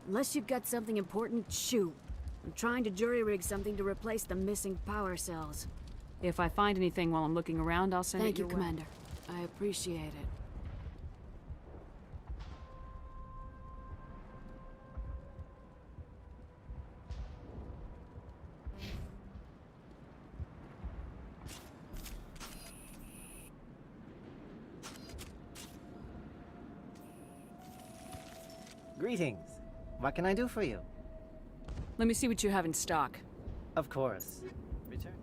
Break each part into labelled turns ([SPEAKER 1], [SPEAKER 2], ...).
[SPEAKER 1] Unless you've got something important, shoot. I'm trying to jury-rig something to replace the missing power cells.
[SPEAKER 2] If I find anything while I'm looking around, I'll send it your way.
[SPEAKER 1] Thank you, Commander. I appreciate it.
[SPEAKER 3] Greetings. What can I do for you?
[SPEAKER 2] Let me see what you have in stock.
[SPEAKER 3] Of course. Return.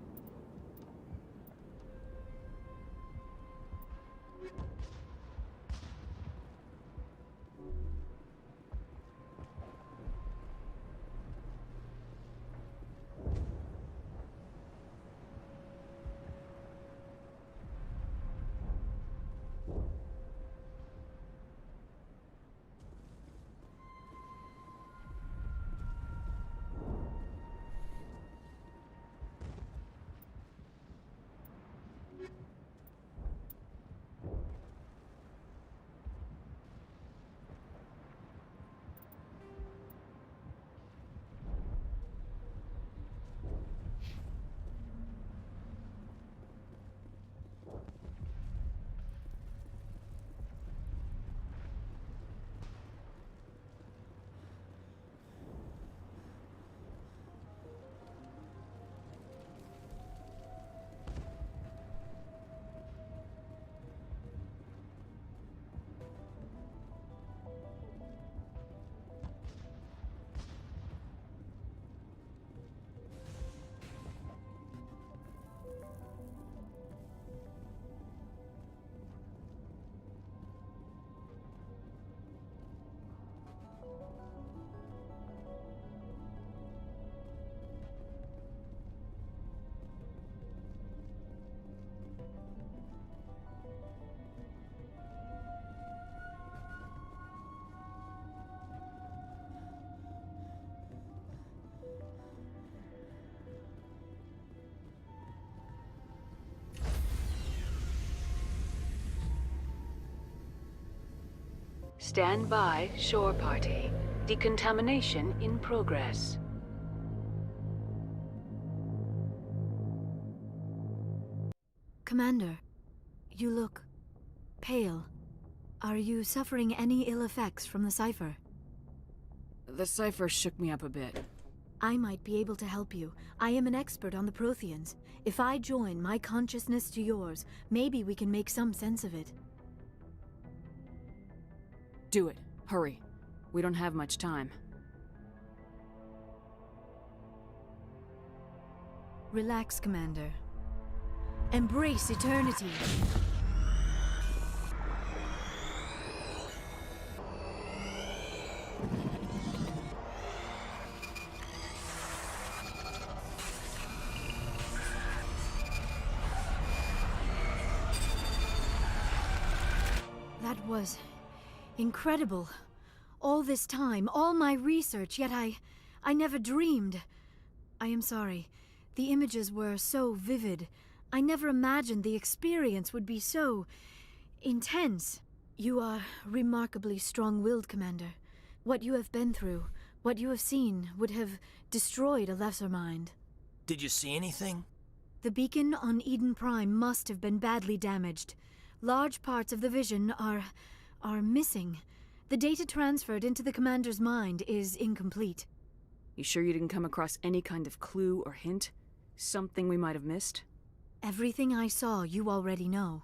[SPEAKER 4] Stand by, shore party. Decontamination in progress.
[SPEAKER 5] Commander, you look pale. Are you suffering any ill effects from the cipher?
[SPEAKER 2] The cipher shook me up a bit.
[SPEAKER 5] I might be able to help you. I am an expert on the Protheans. If I join my consciousness to yours, maybe we can make some sense of it.
[SPEAKER 2] Do it. Hurry. We don't have much time.
[SPEAKER 5] Relax, Commander. Embrace eternity. That was incredible. All this time, all my research, yet I never dreamed. I am sorry. The images were so vivid. I never imagined the experience would be so intense. You are remarkably strong-willed, Commander. What you have been through, what you have seen, would have destroyed a lesser mind.
[SPEAKER 6] Did you see anything?
[SPEAKER 5] The beacon on Eden Prime must have been badly damaged. Large parts of the vision are missing. The data transferred into the Commander's mind is incomplete.
[SPEAKER 2] You sure you didn't come across any kind of clue or hint? Something we might have missed?
[SPEAKER 5] Everything I saw you already know.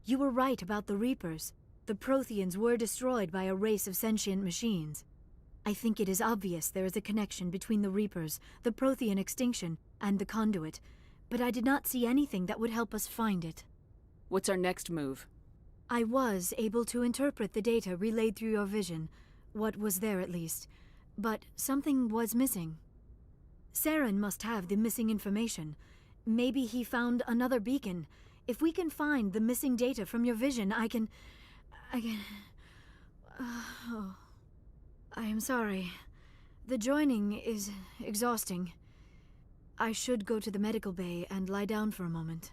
[SPEAKER 5] You were right about the Reapers. The Protheans were destroyed by a race of sentient machines. I think it is obvious there is a connection between the Reapers, the Prothean extinction, and the Conduit, but I did not see anything that would help us find it.
[SPEAKER 2] What's our next move?
[SPEAKER 5] I was able to interpret the data relayed through your vision, what was there at least, but something was missing. Saren must have the missing information. Maybe he found another beacon. If we can find the missing data from your vision, I can... Oh. I am sorry. The joining is exhausting. I should go to the medical bay and lie down for a moment.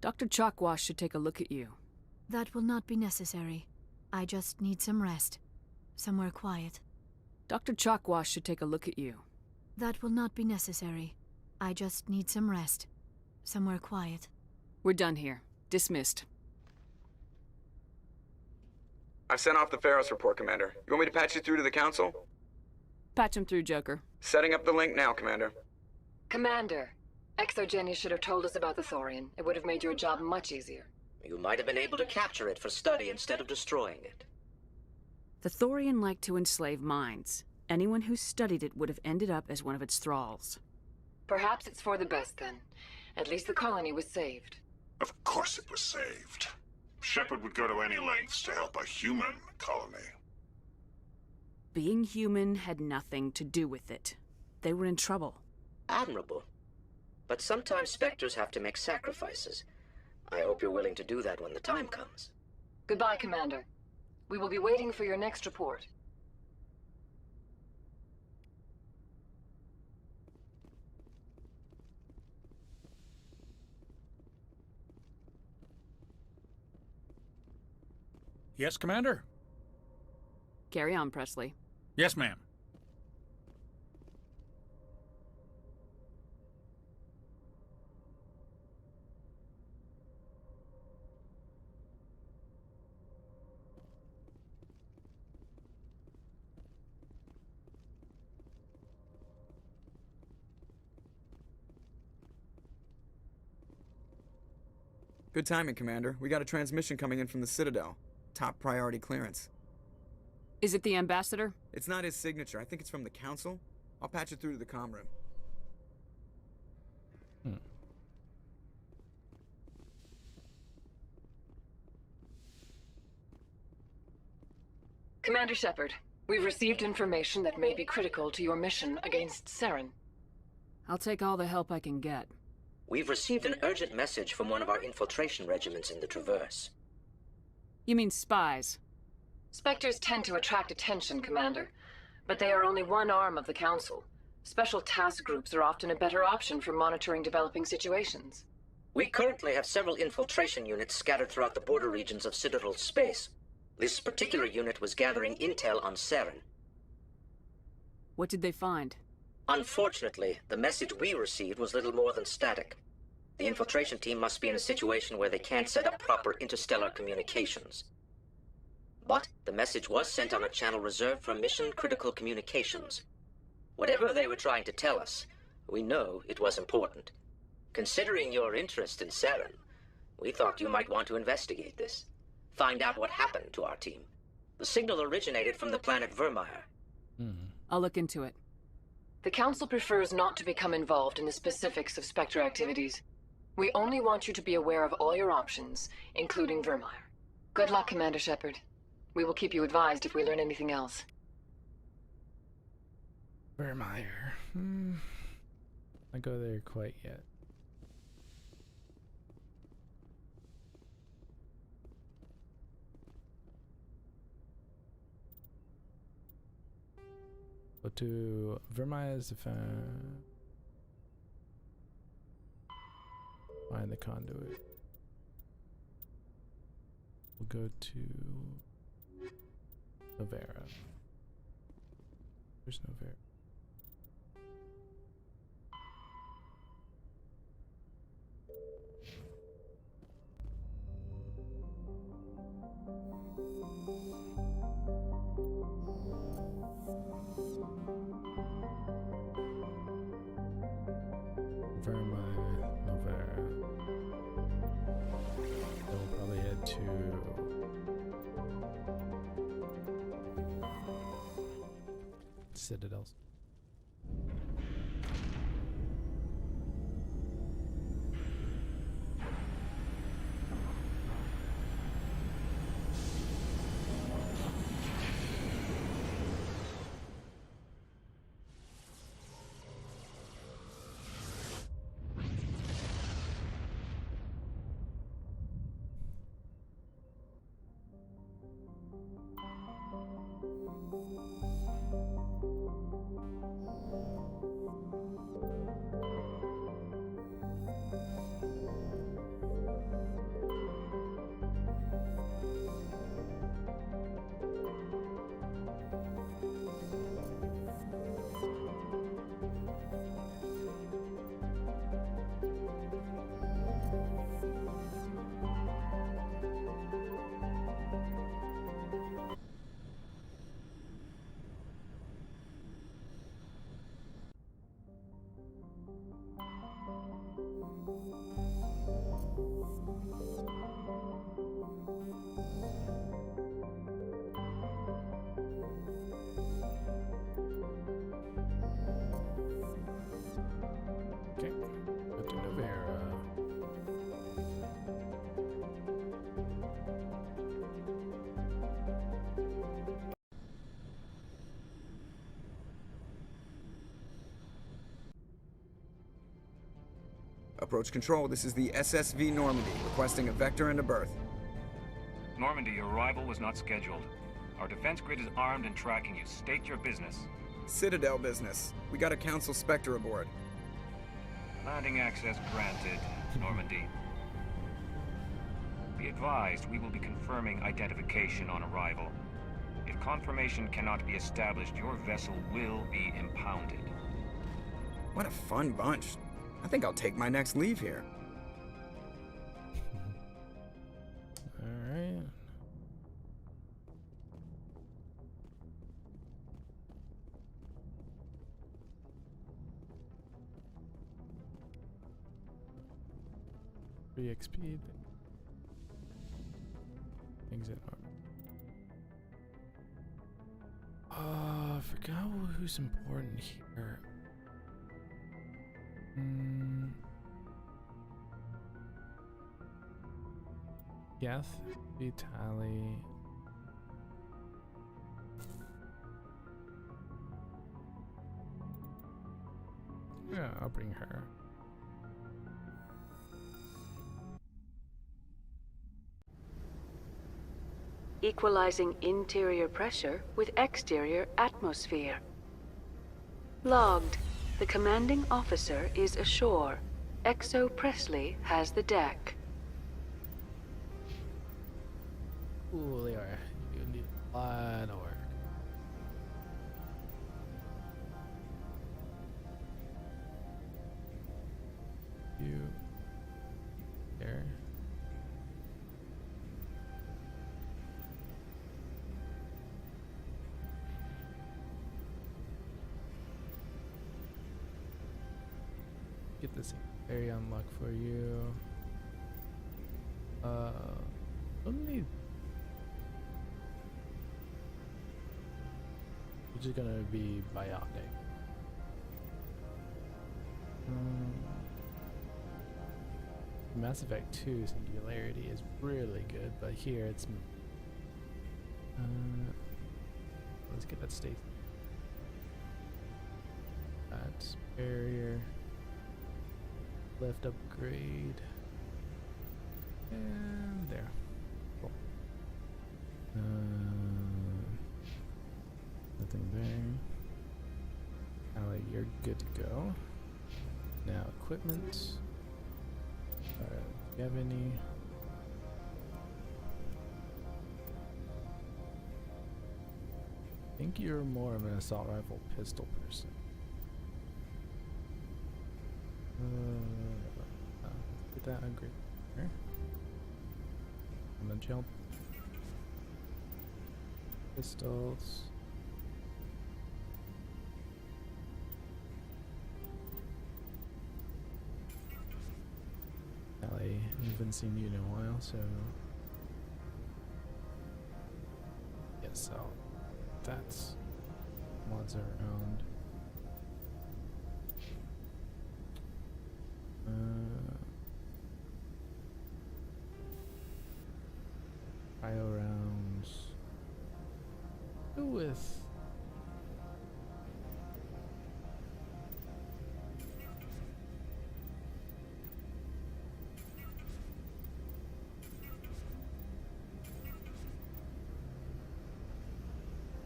[SPEAKER 2] Dr. Chalkwash should take a look at you.
[SPEAKER 5] That will not be necessary. I just need some rest. Somewhere quiet.
[SPEAKER 2] Dr. Chalkwash should take a look at you.
[SPEAKER 5] That will not be necessary. I just need some rest. Somewhere quiet.
[SPEAKER 2] We're done here. Dismissed.
[SPEAKER 7] I've sent off the Pharos report, Commander. You want me to patch you through to the Council?
[SPEAKER 2] Patch him through, Joker.
[SPEAKER 7] Setting up the link now, Commander.
[SPEAKER 4] Commander, Exogenia should have told us about the Thorian. It would have made your job much easier.
[SPEAKER 8] You might have been able to capture it for study instead of destroying it.
[SPEAKER 2] The Thorian liked to enslave minds. Anyone who studied it would have ended up as one of its thralls.
[SPEAKER 4] Perhaps it's for the best then. At least the colony was saved.
[SPEAKER 9] Of course it was saved. Shepard would go to any lengths to help a human colony.
[SPEAKER 2] Being human had nothing to do with it. They were in trouble.
[SPEAKER 8] Admirable. But sometimes Spectres have to make sacrifices. I hope you're willing to do that when the time comes.
[SPEAKER 4] Goodbye, Commander. We will be waiting for your next report.
[SPEAKER 10] Yes, Commander?
[SPEAKER 2] Carry on, Presley.
[SPEAKER 10] Yes, ma'am.
[SPEAKER 7] Good timing, Commander. We got a transmission coming in from the Citadel. Top priority clearance.
[SPEAKER 2] Is it the ambassador?
[SPEAKER 7] It's not his signature. I think it's from the Council. I'll patch it through to the comm room.
[SPEAKER 4] Commander Shepard, we've received information that may be critical to your mission against Saren.
[SPEAKER 2] I'll take all the help I can get.
[SPEAKER 8] We've received an urgent message from one of our infiltration regiments in the Traverse.
[SPEAKER 2] You mean spies?
[SPEAKER 4] Spectres tend to attract attention, Commander, but they are only one arm of the Council. Special task groups are often a better option for monitoring developing situations.
[SPEAKER 8] We currently have several infiltration units scattered throughout the border regions of Citadel space. This particular unit was gathering intel on Saren.
[SPEAKER 2] What did they find?
[SPEAKER 8] Unfortunately, the message we received was little more than static. The infiltration team must be in a situation where they can't set up proper interstellar communications. But the message was sent on a channel reserved for mission-critical communications. Whatever they were trying to tell us, we know it was important. Considering your interest in Saren, we thought you might want to investigate this. Find out what happened to our team. The signal originated from the planet Vermeer.
[SPEAKER 2] I'll look into it.
[SPEAKER 4] The Council prefers not to become involved in the specifics of Spectre activities. We only want you to be aware of all your options, including Vermeer. Good luck, Commander Shepard. We will keep you advised if we learn anything else.
[SPEAKER 11] Vermeer. I go there quite yet. Go to Vermeer's find the conduit. We'll go to Novera. There's Novera. Vermeer, Novera. Then we'll probably head to Citadels.
[SPEAKER 7] Approach control, this is the SSV Normandy, requesting a vector and a berth.
[SPEAKER 12] Normandy, your arrival was not scheduled. Our defense grid is armed and tracking you. State your business.
[SPEAKER 7] Citadel business. We got a Council Spectre aboard.
[SPEAKER 12] Landing access granted, Normandy. Be advised, we will be confirming identification on arrival. If confirmation cannot be established, your vessel will be impounded.
[SPEAKER 7] What a fun bunch. I think I'll take my next leave here.
[SPEAKER 11] Alright. Free XP. Exit. I forgot who's important here. Yes, Vitali. Yeah, I'll bring her.
[SPEAKER 2] Equalizing interior pressure with exterior atmosphere. Logged. The commanding officer is ashore. Exo Presley has the deck.
[SPEAKER 11] Ooh, they are. You need a lot of work. You there. Get this area unlocked for you. Only. Which is gonna be bionic. Mass Effect 2 Singularity is really good, but here it's. Let's get that state. That's barrier. Lift upgrade. And there. Cool. Nothing there. Alright, you're good to go. Now equipment. Alright, do you have any? I think you're more of an assault rifle pistol person. Get that upgrade. Here. I'm gonna jump. Pistols. Allie, I haven't seen you in a while, so yes, so that's mods around. Bio rounds. Go with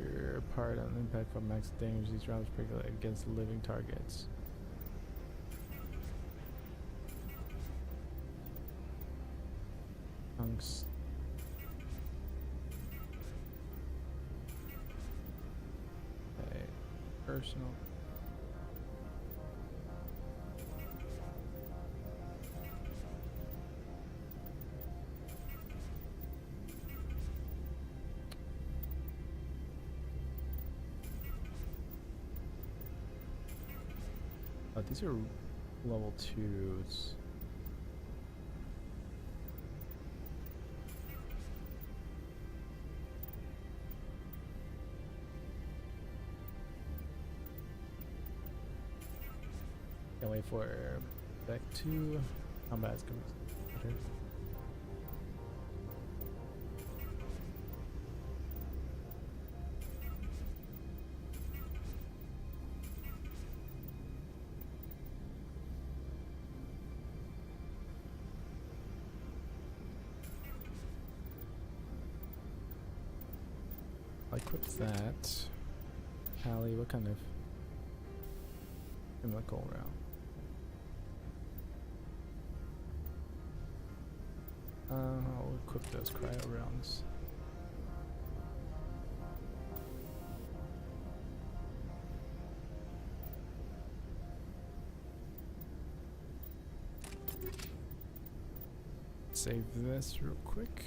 [SPEAKER 11] your part on impact from max damage. These rounds particularly against living targets. Chunks. Okay, personal. Oh, these are level 2s. Can't wait for back to combat is gonna be better. I'll equip that. Hallie, what kind of chemical round? I'll equip those cryo rounds. Save this real quick.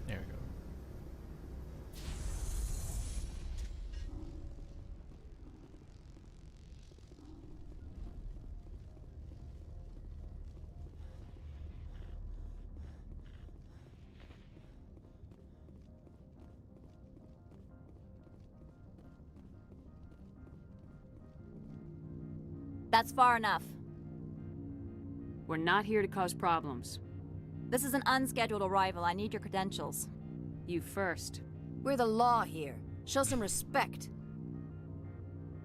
[SPEAKER 11] There we go.
[SPEAKER 13] That's far enough.
[SPEAKER 2] We're not here to cause problems.
[SPEAKER 13] This is an unscheduled arrival. I need your credentials.
[SPEAKER 2] You first.
[SPEAKER 1] We're the law here. Show some respect.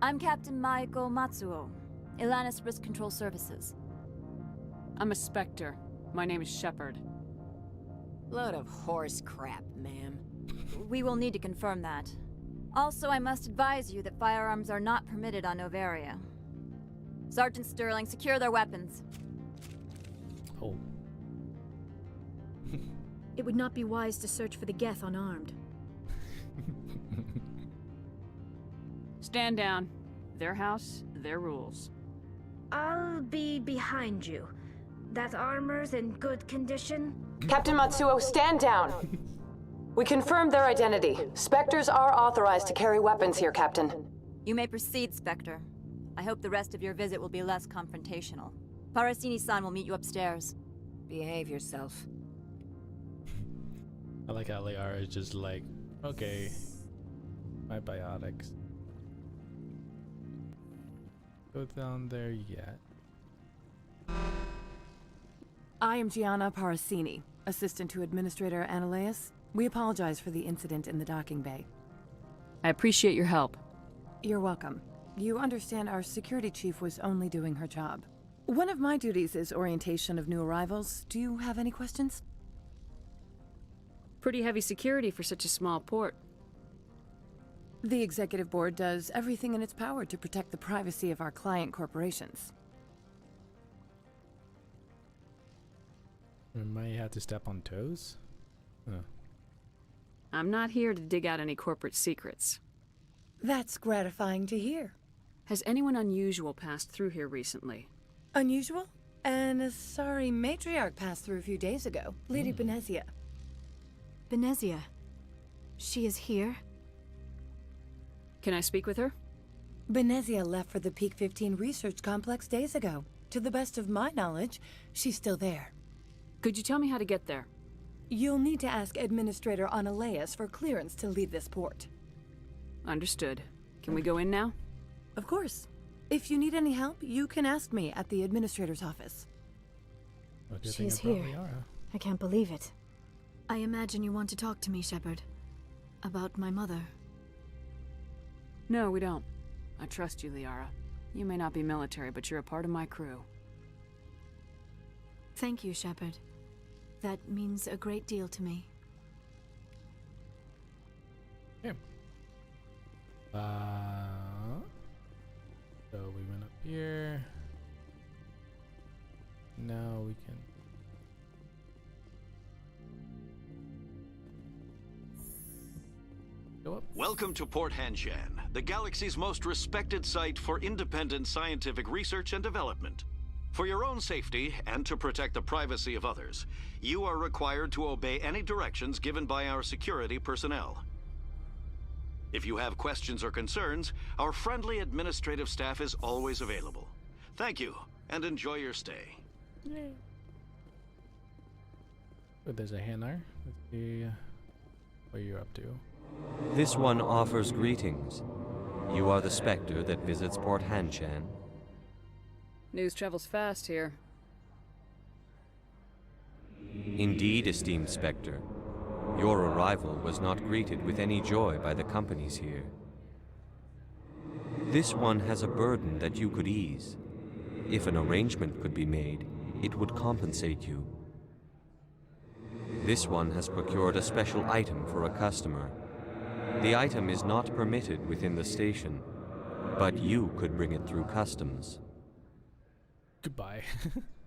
[SPEAKER 13] I'm Captain Maiko Matsuo, Ilanis Risk Control Services.
[SPEAKER 2] I'm a Spectre. My name is Shepard.
[SPEAKER 1] Load of horse crap, ma'am.
[SPEAKER 13] We will need to confirm that. Also, I must advise you that firearms are not permitted on Novaria. Sergeant Sterling, secure their weapons.
[SPEAKER 11] Oh.
[SPEAKER 5] It would not be wise to search for the Geth unarmed.
[SPEAKER 2] Stand down. Their house, their rules.
[SPEAKER 14] I'll be behind you. That armor's in good condition?
[SPEAKER 4] Captain Matsuo, stand down. We confirmed their identity. Spectres are authorized to carry weapons here, Captain.
[SPEAKER 13] You may proceed, Spectre. I hope the rest of your visit will be less confrontational. Parasini-san will meet you upstairs.
[SPEAKER 1] Behave yourself.
[SPEAKER 11] I like how Liara is just like, okay, my biotics. Go down there yet.
[SPEAKER 15] I am Gianna Parasini, assistant to Administrator Ananias. We apologize for the incident in the docking bay.
[SPEAKER 2] I appreciate your help.
[SPEAKER 15] You're welcome. You understand our security chief was only doing her job. One of my duties is orientation of new arrivals. Do you have any questions?
[SPEAKER 2] Pretty heavy security for such a small port.
[SPEAKER 15] The executive board does everything in its power to protect the privacy of our client corporations.
[SPEAKER 11] We might have to step on toes?
[SPEAKER 2] I'm not here to dig out any corporate secrets.
[SPEAKER 15] That's gratifying to hear.
[SPEAKER 2] Has anyone unusual passed through here recently?
[SPEAKER 15] Unusual? And a sorry matriarch passed through a few days ago. Lady Benezia.
[SPEAKER 5] Benezia? She is here?
[SPEAKER 2] Can I speak with her?
[SPEAKER 15] Benezia left for the Peak 15 research complex days ago. To the best of my knowledge, she's still there.
[SPEAKER 2] Could you tell me how to get there?
[SPEAKER 15] You'll need to ask Administrator Ananias for clearance to leave this port.
[SPEAKER 2] Understood. Can we go in now?
[SPEAKER 15] Of course. If you need any help, you can ask me at the Administrator's office.
[SPEAKER 5] She's here. I can't believe it. I imagine you want to talk to me, Shepard. About my mother.
[SPEAKER 2] No, we don't. I trust you, Liara. You may not be military, but you're a part of my crew.
[SPEAKER 5] Thank you, Shepard. That means a great deal to me.
[SPEAKER 11] Yeah. So we went up here. Now we can... go up.
[SPEAKER 16] Welcome to Port Hanshan, the galaxy's most respected site for independent scientific research and development. For your own safety and to protect the privacy of others, you are required to obey any directions given by our security personnel. If you have questions or concerns, our friendly administrative staff is always available. Thank you, and enjoy your stay.
[SPEAKER 11] Yay. Oh, there's a Hanar. Let's see what you're up to.
[SPEAKER 17] This one offers greetings. You are the Spectre that visits Port Hanshan.
[SPEAKER 2] News travels fast here.
[SPEAKER 17] Indeed, esteemed Spectre. Your arrival was not greeted with any joy by the companies here. This one has a burden that you could ease. If an arrangement could be made, it would compensate you. This one has procured a special item for a customer. The item is not permitted within the station, but you could bring it through customs.
[SPEAKER 11] Goodbye.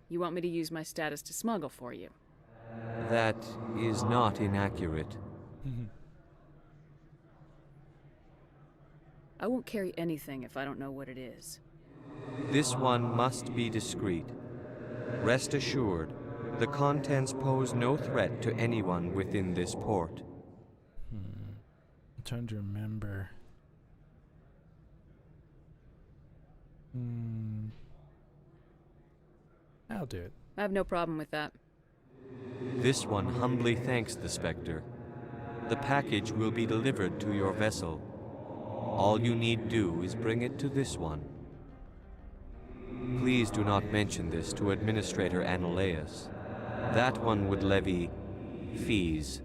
[SPEAKER 2] You want me to use my status to smuggle for you?
[SPEAKER 17] That is not inaccurate.
[SPEAKER 2] I won't carry anything if I don't know what it is.
[SPEAKER 17] This one must be discreet. Rest assured, the contents pose no threat to anyone within this port.
[SPEAKER 11] I'm trying to remember. I'll do it.
[SPEAKER 2] I have no problem with that.
[SPEAKER 17] This one humbly thanks the Spectre. The package will be delivered to your vessel. All you need do is bring it to this one. Please do not mention this to Administrator Analeus. That one would levy fees.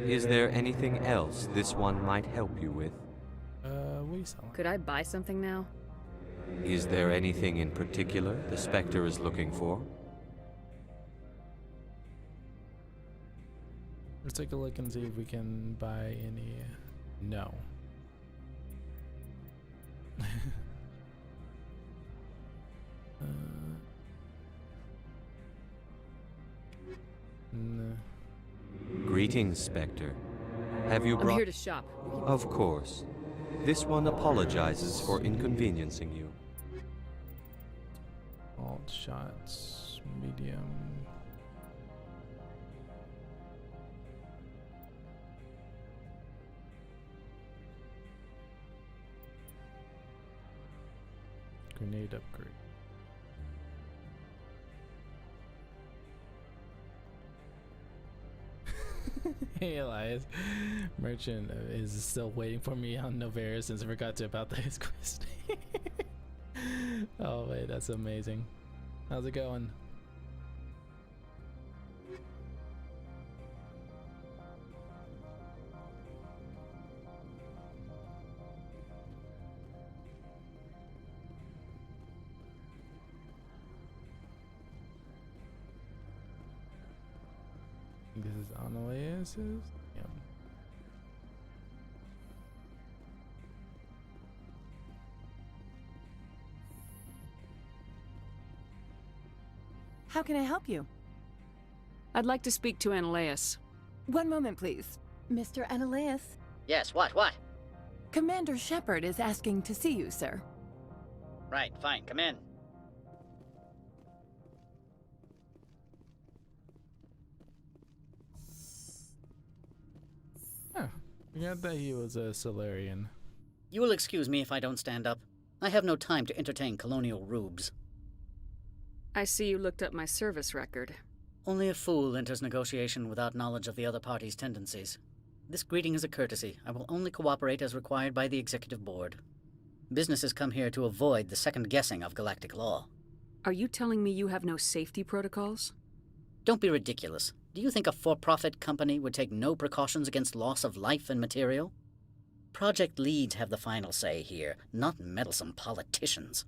[SPEAKER 17] Is there anything else this one might help you with?
[SPEAKER 11] What are you selling?
[SPEAKER 2] Could I buy something now?
[SPEAKER 17] Is there anything in particular the Spectre is looking for?
[SPEAKER 11] Let's take a look and see if we can buy any. No. No.
[SPEAKER 17] Greetings, Spectre. Have you brought...
[SPEAKER 2] I'm here to shop.
[SPEAKER 17] Of course. This one apologizes for inconveniencing you.
[SPEAKER 11] Alt shots, medium. Grenade upgrade. Hey Elias, Merchant is still waiting for me on Novaris since I forgot to about his quest. Oh wait, that's amazing. How's it going? This is Analeus's? Yep.
[SPEAKER 15] How can I help you?
[SPEAKER 2] I'd like to speak to Analeus.
[SPEAKER 15] One moment, please. Mr. Analeus?
[SPEAKER 18] Yes, what?
[SPEAKER 15] Commander Shepard is asking to see you, sir.
[SPEAKER 18] Right, fine, come in.
[SPEAKER 11] Huh. Forgot that he was a Solarian.
[SPEAKER 18] You will excuse me if I don't stand up. I have no time to entertain colonial rubes.
[SPEAKER 2] I see you looked up my service record.
[SPEAKER 18] Only a fool enters negotiation without knowledge of the other party's tendencies. This greeting is a courtesy. I will only cooperate as required by the Executive Board. Businesses come here to avoid the second guessing of galactic law.
[SPEAKER 2] Are you telling me you have no safety protocols?
[SPEAKER 18] Don't be ridiculous. Do you think a for-profit company would take no precautions against loss of life and material? Project leads have the final say here, not meddlesome politicians.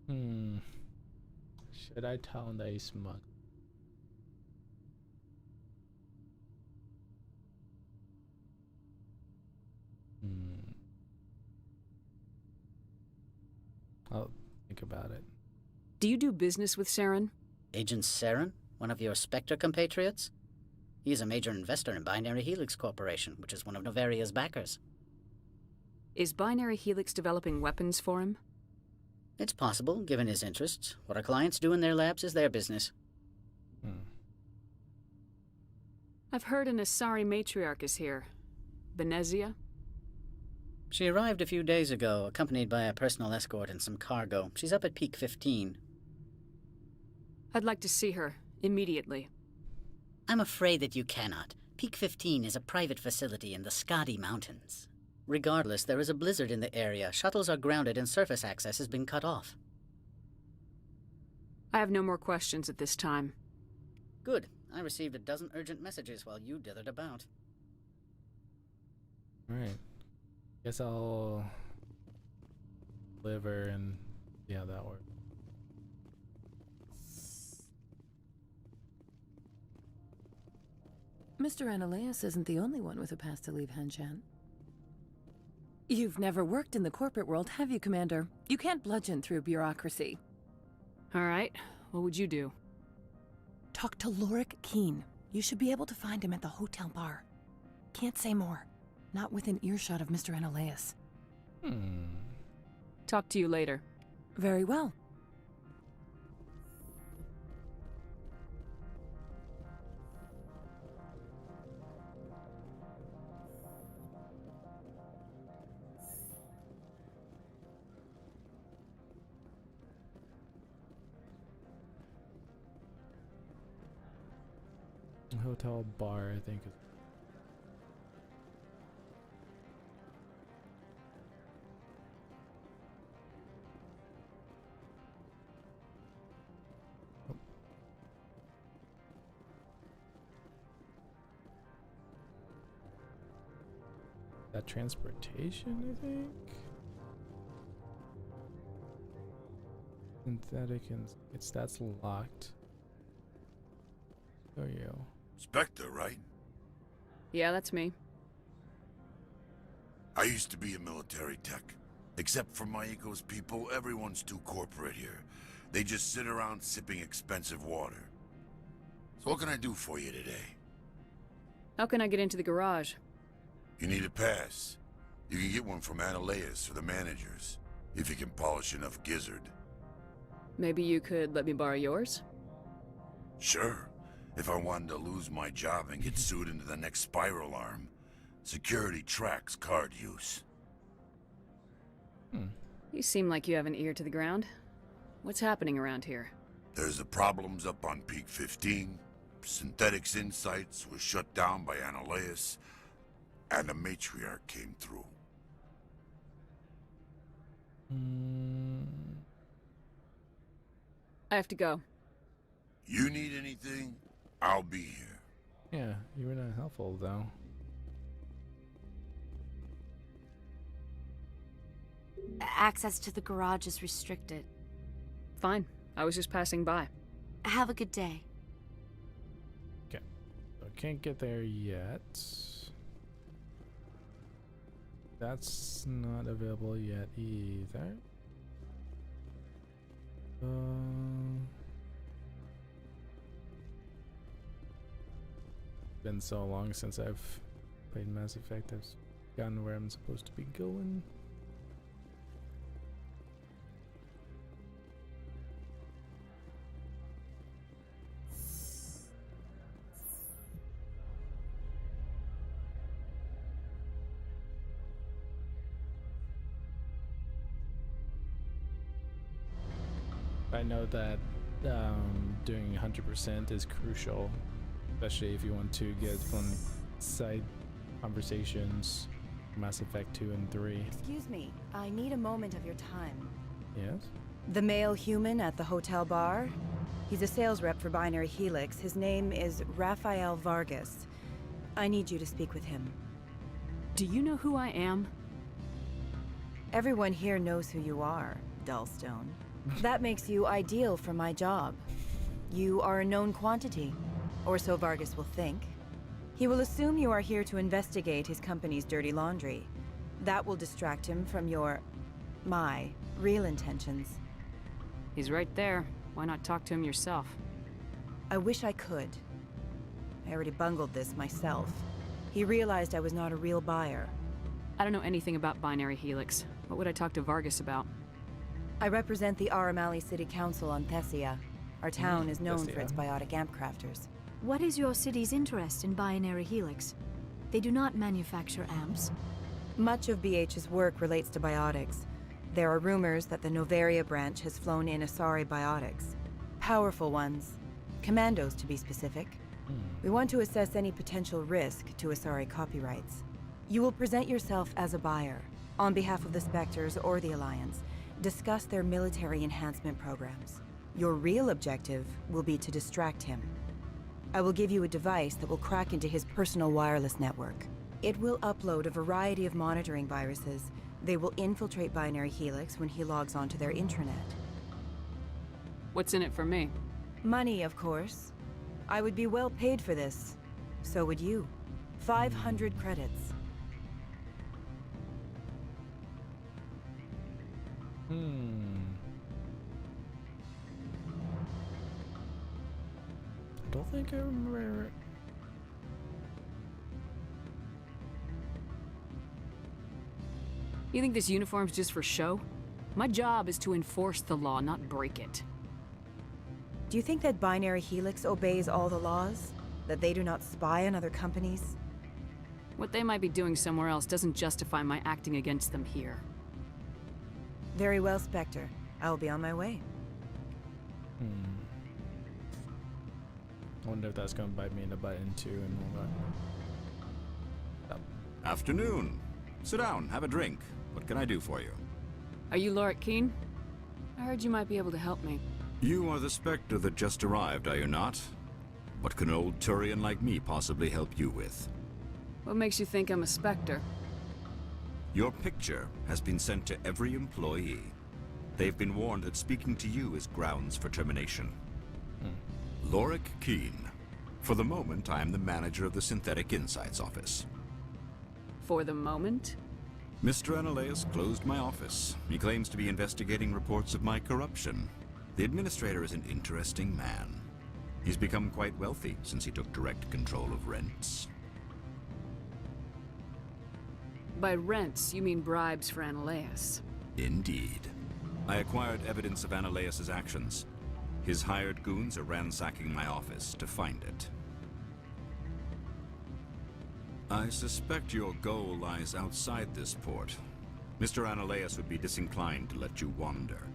[SPEAKER 11] Should I tell him that he's smug? I'll think about it.
[SPEAKER 2] Do you do business with Saren?
[SPEAKER 18] Agent Saren? One of your Spectre compatriots? He is a major investor in Binary Helix Corporation, which is one of Novaria's backers.
[SPEAKER 2] Is Binary Helix developing weapons for him?
[SPEAKER 18] It's possible, given his interests. What our clients do in their labs is their business.
[SPEAKER 2] I've heard an Asari matriarch is here. Benezia?
[SPEAKER 18] She arrived a few days ago, accompanied by a personal escort and some cargo. She's up at Peak 15.
[SPEAKER 2] I'd like to see her, immediately.
[SPEAKER 18] I'm afraid that you cannot. Peak 15 is a private facility in the Skadi Mountains. Regardless, there is a blizzard in the area. Shuttles are grounded and surface access has been cut off.
[SPEAKER 2] I have no more questions at this time.
[SPEAKER 18] Good. I received a dozen urgent messages while you dithered about.
[SPEAKER 11] Alright. Guess I'll deliver and see how that works.
[SPEAKER 15] Mr. Ananias isn't the only one with a past to leave Hanshan. You've never worked in the corporate world, have you, Commander? You can't bludgeon through bureaucracy.
[SPEAKER 2] All right, what would you do?
[SPEAKER 15] Talk to Lorik Keen. You should be able to find him at the hotel bar. Can't say more. Not within earshot of Mr. Ananias.
[SPEAKER 2] Talk to you later.
[SPEAKER 15] Very well.
[SPEAKER 11] Hotel bar, I think. That transportation, I think. Synthetic and that's locked. Oh yeah.
[SPEAKER 19] Spectre, right?
[SPEAKER 2] Yeah, that's me.
[SPEAKER 19] I used to be a military tech. Except for Maiko's people, everyone's too corporate here. They just sit around sipping expensive water. So what can I do for you today?
[SPEAKER 2] How can I get into the garage?
[SPEAKER 19] You need a pass. You can get one from Ananias or the managers, if you can polish enough gizzard.
[SPEAKER 2] Maybe you could let me borrow yours?
[SPEAKER 19] Sure. If I wanted to lose my job and get sued into the next spiral arm, security tracks card use.
[SPEAKER 2] You seem like you have an ear to the ground. What's happening around here?
[SPEAKER 19] There's the problems up on Peak 15. Synthetics Insights was shut down by Ananias, and the matriarch came through.
[SPEAKER 2] I have to go.
[SPEAKER 19] You need anything? I'll be here.
[SPEAKER 11] Yeah, you were not helpful though.
[SPEAKER 20] Access to the garage is restricted.
[SPEAKER 2] Fine. I was just passing by.
[SPEAKER 20] Have a good day.
[SPEAKER 11] Okay. So I can't get there yet. That's not available yet either. Been so long since I've played Mass Effect, I've gotten where I'm supposed to be going. I know that doing 100% is crucial, especially if you want to get from side conversations, Mass Effect 2 and 3.
[SPEAKER 21] Excuse me, I need a moment of your time.
[SPEAKER 11] Yes?
[SPEAKER 21] The male human at the hotel bar? He's a sales rep for Binary Helix. His name is Rafael Vargas. I need you to speak with him.
[SPEAKER 2] Do you know who I am?
[SPEAKER 21] Everyone here knows who you are, Dullstone. That makes you ideal for my job. You are a known quantity, or so Vargas will think. He will assume you are here to investigate his company's dirty laundry. That will distract him from my real intentions.
[SPEAKER 2] He's right there. Why not talk to him yourself?
[SPEAKER 21] I wish I could. I already bungled this myself. He realized I was not a real buyer.
[SPEAKER 2] I don't know anything about Binary Helix. What would I talk to Vargas about?
[SPEAKER 21] I represent the Aramali City Council on Thessia. Our town is known for its biotic amp crafters.
[SPEAKER 5] What is your city's interest in Binary Helix? They do not manufacture amps.
[SPEAKER 21] Much of BH's work relates to biotics. There are rumors that the Novaria branch has flown in Asari biotics. Powerful ones. Commandos, to be specific. We want to assess any potential risk to Asari copyrights. You will present yourself as a buyer, on behalf of the Spectres or the Alliance. Discuss their military enhancement programs. Your real objective will be to distract him. I will give you a device that will crack into his personal wireless network. It will upload a variety of monitoring viruses. They will infiltrate Binary Helix when he logs onto their intranet.
[SPEAKER 2] What's in it for me?
[SPEAKER 21] Money, of course. I would be well paid for this. So would you. 500 credits.
[SPEAKER 11] I don't think I remember.
[SPEAKER 2] You think this uniform's just for show? My job is to enforce the law, not break it.
[SPEAKER 21] Do you think that Binary Helix obeys all the laws? That they do not spy on other companies?
[SPEAKER 2] What they might be doing somewhere else doesn't justify my acting against them here.
[SPEAKER 21] Very well, Spectre. I will be on my way.
[SPEAKER 11] I wonder if that's gonna bite me in the butt too and all that.
[SPEAKER 3] Afternoon. Sit down, have a drink. What can I do for you?
[SPEAKER 2] Are you Lorik Keene? I heard you might be able to help me.
[SPEAKER 3] You are the Spectre that just arrived, are you not? What can an old Turian like me possibly help you with?
[SPEAKER 2] What makes you think I'm a Spectre?
[SPEAKER 3] Your picture has been sent to every employee. They've been warned that speaking to you is grounds for termination. Lorik Keene. For the moment, I am the manager of the Synthetic Insights office.
[SPEAKER 2] For the moment?
[SPEAKER 3] Mr. Analaeus closed my office. He claims to be investigating reports of my corruption. The administrator is an interesting man. He's become quite wealthy since he took direct control of rents.
[SPEAKER 2] By rents, you mean bribes for Analaeus.
[SPEAKER 3] Indeed. I acquired evidence of Analaeus' actions. His hired goons are ransacking my office to find it. I suspect your goal lies outside this port. Mr. Analaeus would be disinclined to let you wander.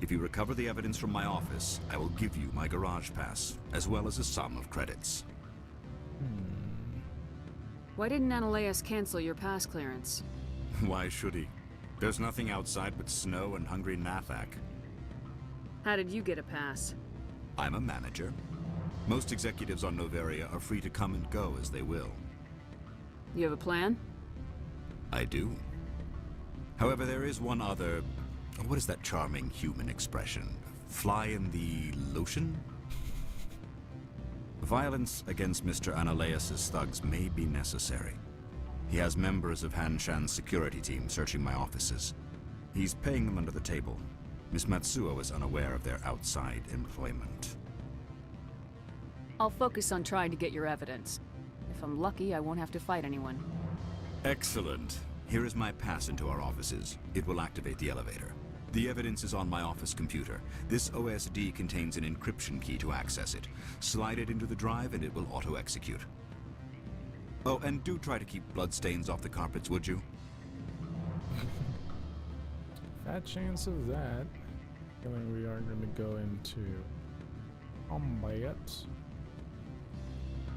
[SPEAKER 3] If you recover the evidence from my office, I will give you my garage pass, as well as a sum of credits.
[SPEAKER 2] Why didn't Analaeus cancel your pass clearance?
[SPEAKER 3] Why should he? There's nothing outside but snow and hungry Nathak.
[SPEAKER 2] How did you get a pass?
[SPEAKER 3] I'm a manager. Most executives on Noveria are free to come and go as they will.
[SPEAKER 2] You have a plan?
[SPEAKER 3] I do. However, there is one other... What is that charming human expression? Fly in the lotion? Violence against Mr. Analaeus' thugs may be necessary. He has members of Han Shan's security team searching my offices. He's paying them under the table. Miss Matsuo is unaware of their outside employment.
[SPEAKER 2] I'll focus on trying to get your evidence. If I'm lucky, I won't have to fight anyone.
[SPEAKER 3] Excellent. Here is my pass into our offices. It will activate the elevator. The evidence is on my office computer. This OSD contains an encryption key to access it. Slide it into the drive and it will auto-execute. Oh, and do try to keep bloodstains off the carpets, would you?
[SPEAKER 11] Fat chance of that. And then we are going to go into combat.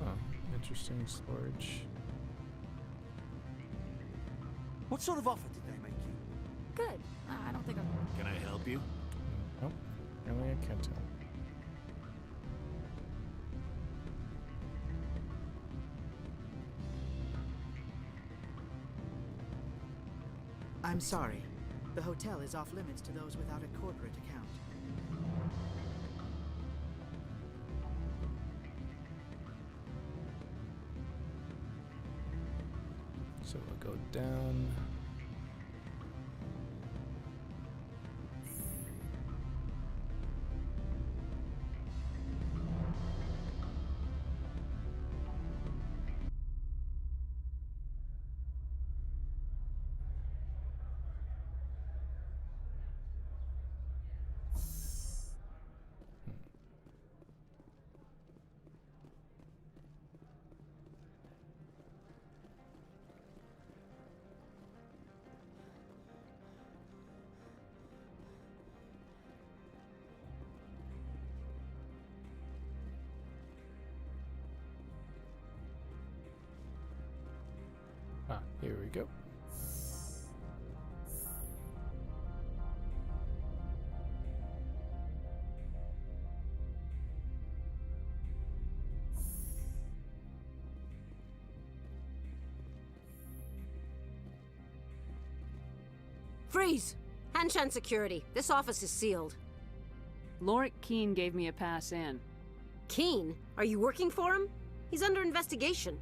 [SPEAKER 11] Oh, interesting storage.
[SPEAKER 6] What sort of offer did they make you?
[SPEAKER 1] Good. I don't think I'm...
[SPEAKER 6] Can I help you?
[SPEAKER 11] Nope. Really, I can't tell.
[SPEAKER 22] I'm sorry. The hotel is off limits to those without a corporate account.
[SPEAKER 11] So we'll go down. Here we go.
[SPEAKER 23] Freeze! Hanshan Security. This office is sealed.
[SPEAKER 2] Lorik Keene gave me a pass in.
[SPEAKER 23] Keene? Are you working for him? He's under investigation.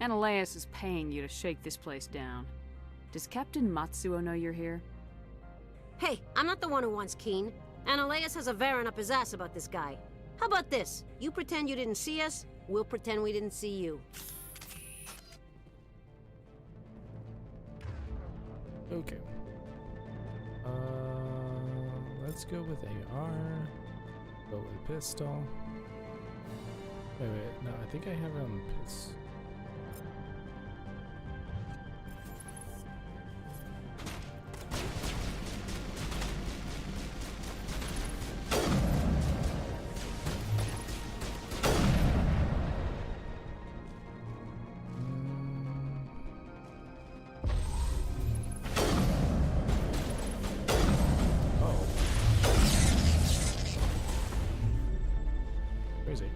[SPEAKER 2] Ananias is paying you to shake this place down. Does Captain Matsuo know you're here?
[SPEAKER 23] Hey, I'm not the one who wants Keen. Ananias has a Varen up his ass about this guy. How about this? You pretend you didn't see us, we'll pretend we didn't see you.
[SPEAKER 11] Okay. Let's go with AR. Go with pistol. Wait, no, I think I have it on pistol.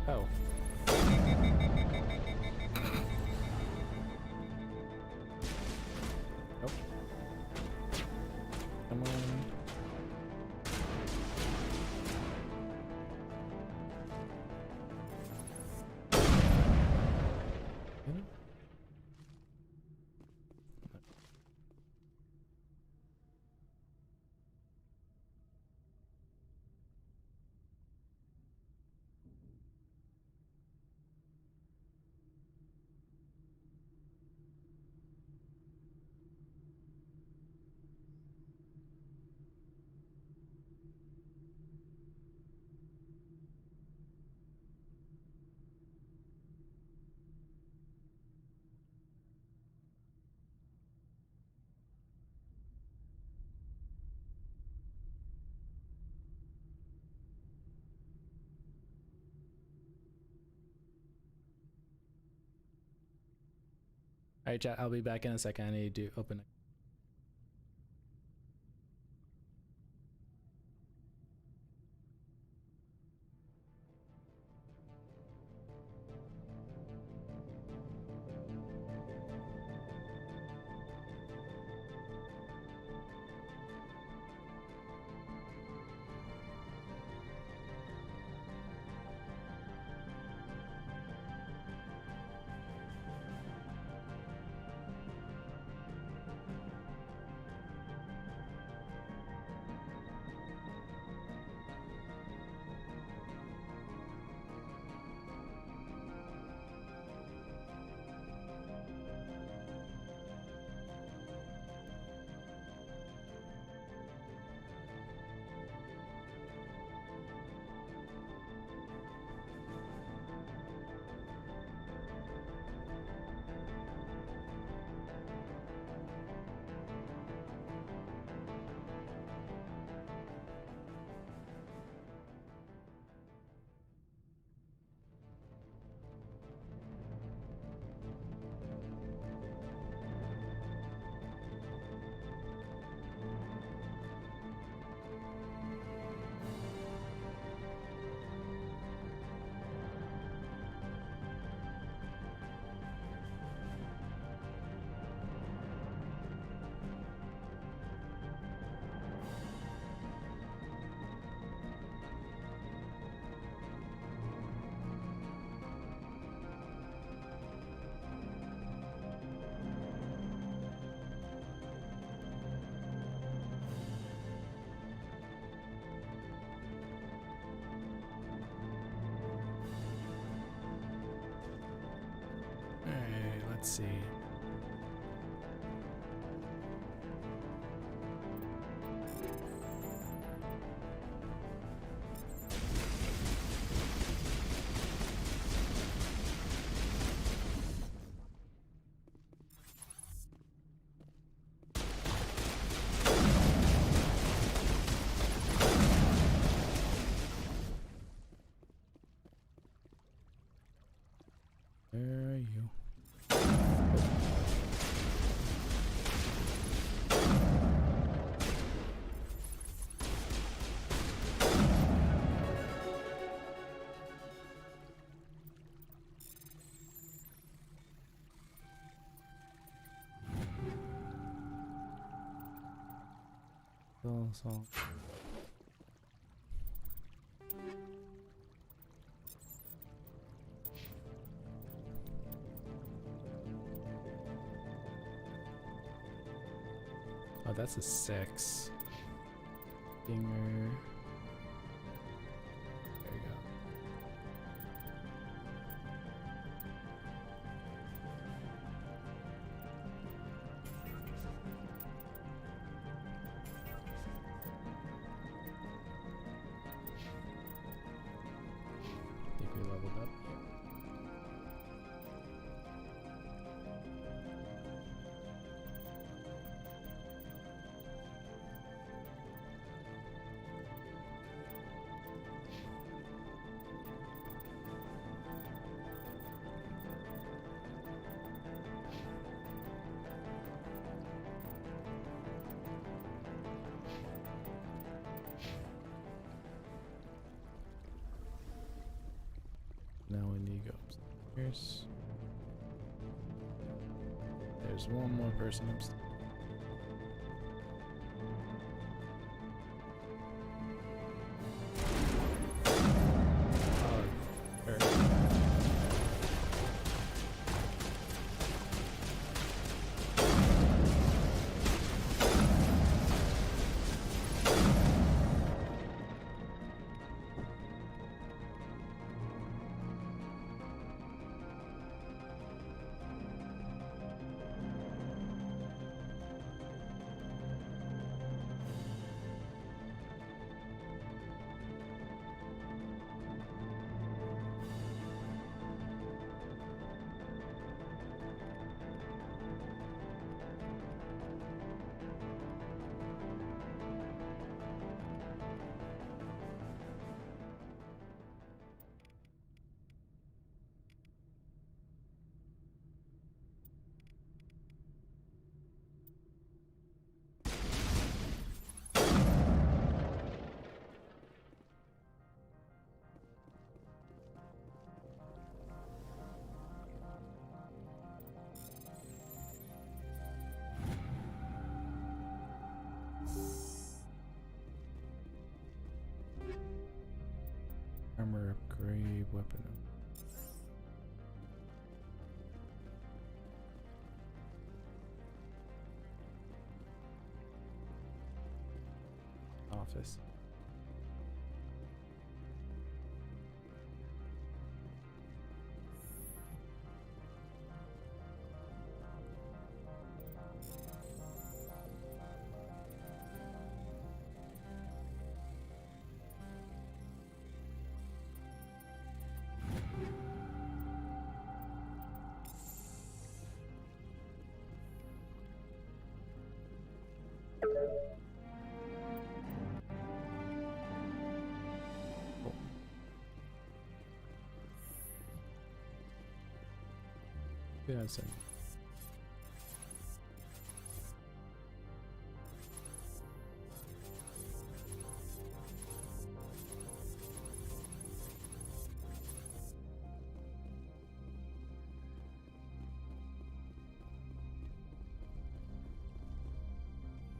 [SPEAKER 11] Oh. Nope. Come on. Alright, chat, I'll be back in a second. I need to open it. Let's see. Where are you? So. Oh, that's a 6. Finger. There you go. Think we leveled up. Now we need to go upstairs. There's one more person upstairs. Armor upgrade, weapon office. Yes.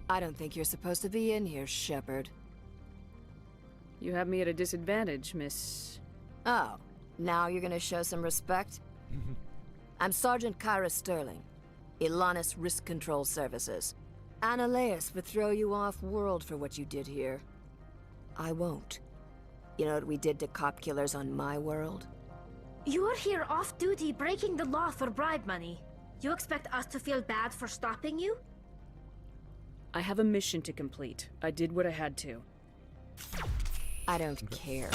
[SPEAKER 8] I don't think you're supposed to be in here, Shepard.
[SPEAKER 2] You have me at a disadvantage, Miss...
[SPEAKER 8] Oh, now you're gonna show some respect? I'm Sergeant Kyra Sterling, Ilanis Risk Control Services. Ananias would throw you off-world for what you did here. I won't. You know what we did to cop killers on my world?
[SPEAKER 14] You're here off-duty breaking the law for bribe money. You expect us to feel bad for stopping you?
[SPEAKER 2] I have a mission to complete. I did what I had to.
[SPEAKER 8] I don't care.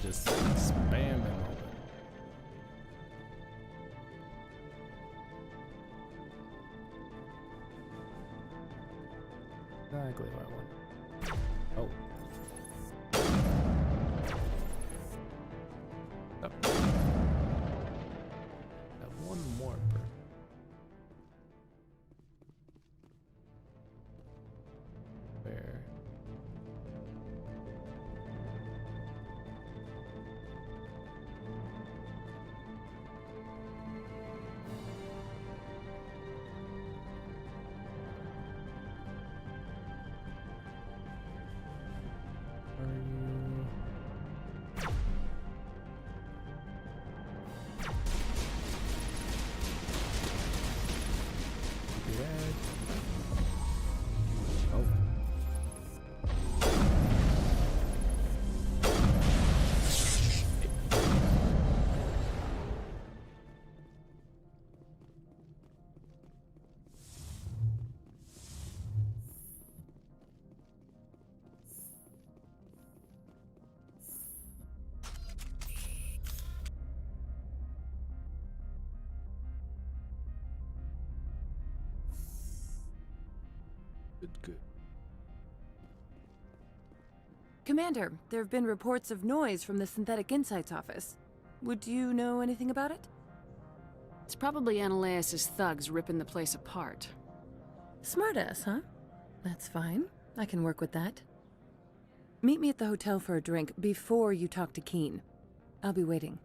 [SPEAKER 11] Just spamming all that. Exactly what I want. Oh. Oh. good.
[SPEAKER 15] Commander, there have been reports of noise from the Synthetic Insights office. Would you know anything about it?
[SPEAKER 2] It's probably Ananias' thugs ripping the place apart.
[SPEAKER 15] Smartass, huh? That's fine. I can work with that. Meet me at the hotel for a drink before you talk to Keen. I'll be waiting.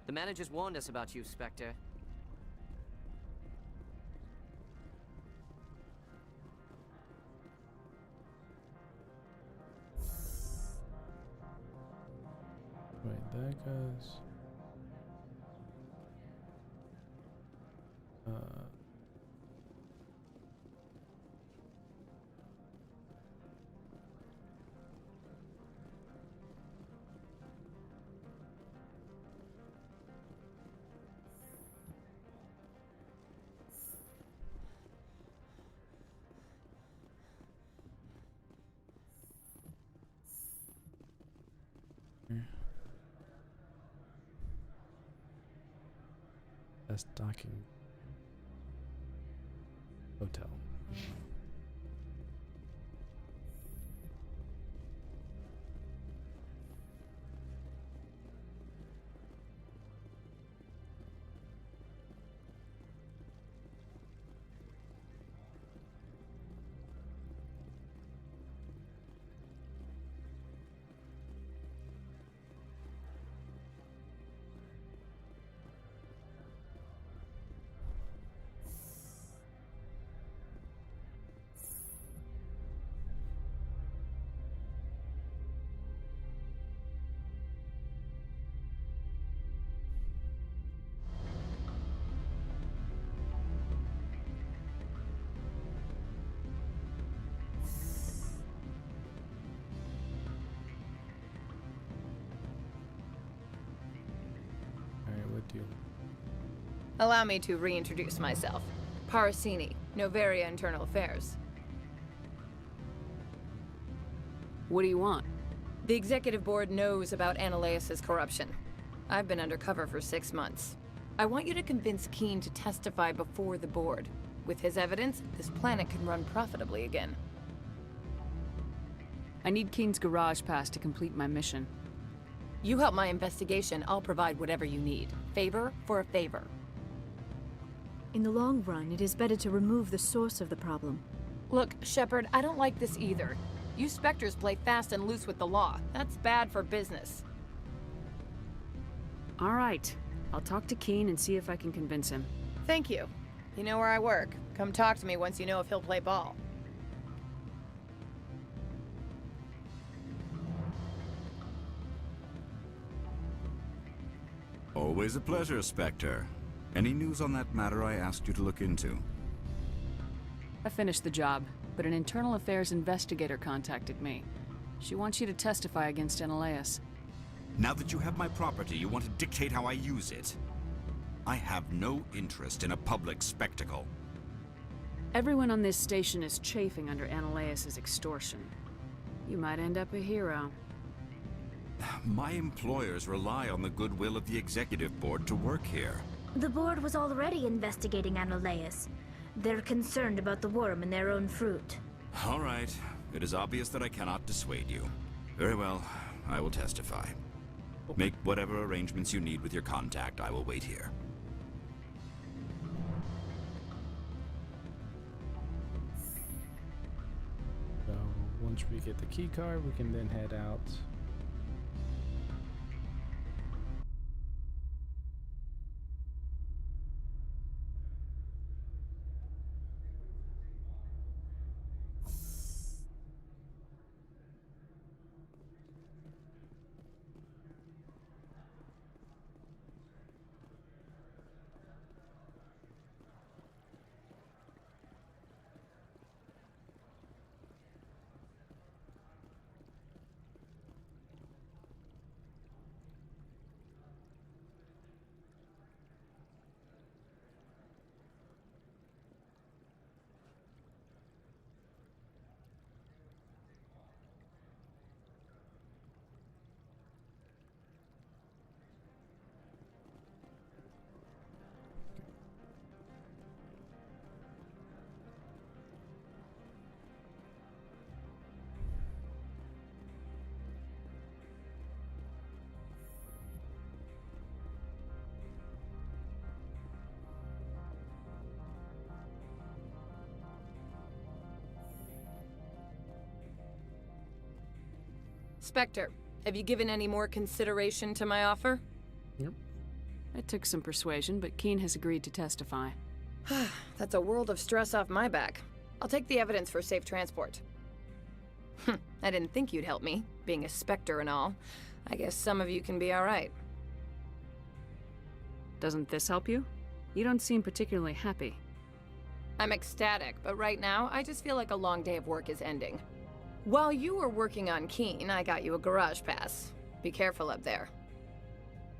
[SPEAKER 9] The managers warned us about you, Spectre.
[SPEAKER 11] Wait, that goes. That's docking hotel.
[SPEAKER 15] Allow me to reintroduce myself. Parasini, Novaria Internal Affairs.
[SPEAKER 2] What do you want?
[SPEAKER 15] The executive board knows about Ananias' corruption. I've been undercover for 6 months. I want you to convince Keen to testify before the board. With his evidence, this planet can run profitably again.
[SPEAKER 2] I need Keen's garage pass to complete my mission.
[SPEAKER 15] You help my investigation, I'll provide whatever you need. Favor for a favor.
[SPEAKER 5] In the long run, it is better to remove the source of the problem.
[SPEAKER 15] Look, Shepard, I don't like this either. You Spectres play fast and loose with the law. That's bad for business.
[SPEAKER 2] All right. I'll talk to Keen and see if I can convince him.
[SPEAKER 15] Thank you. You know where I work. Come talk to me once you know if he'll play ball.
[SPEAKER 3] Always a pleasure, Spectre. Any news on that matter I asked you to look into?
[SPEAKER 2] I finished the job, but an internal affairs investigator contacted me. She wants you to testify against Ananias.
[SPEAKER 3] Now that you have my property, you want to dictate how I use it. I have no interest in a public spectacle.
[SPEAKER 2] Everyone on this station is chafing under Ananias' extortion. You might end up a hero.
[SPEAKER 3] My employers rely on the goodwill of the executive board to work here.
[SPEAKER 14] The board was already investigating Ananias. They're concerned about the worm in their own fruit.
[SPEAKER 3] All right. It is obvious that I cannot dissuade you. Very well. I will testify. Make whatever arrangements you need with your contact. I will wait here.
[SPEAKER 11] So once we get the key card, we can then head out.
[SPEAKER 15] Spectre, have you given any more consideration to my offer?
[SPEAKER 11] Yep.
[SPEAKER 2] It took some persuasion, but Keene has agreed to testify.
[SPEAKER 15] That's a world of stress off my back. I'll take the evidence for safe transport. I didn't think you'd help me, being a Spectre and all. I guess some of you can be alright.
[SPEAKER 2] Doesn't this help you? You don't seem particularly happy.
[SPEAKER 15] I'm ecstatic, but right now, I just feel like a long day of work is ending. While you were working on Keene, I got you a garage pass. Be careful up there.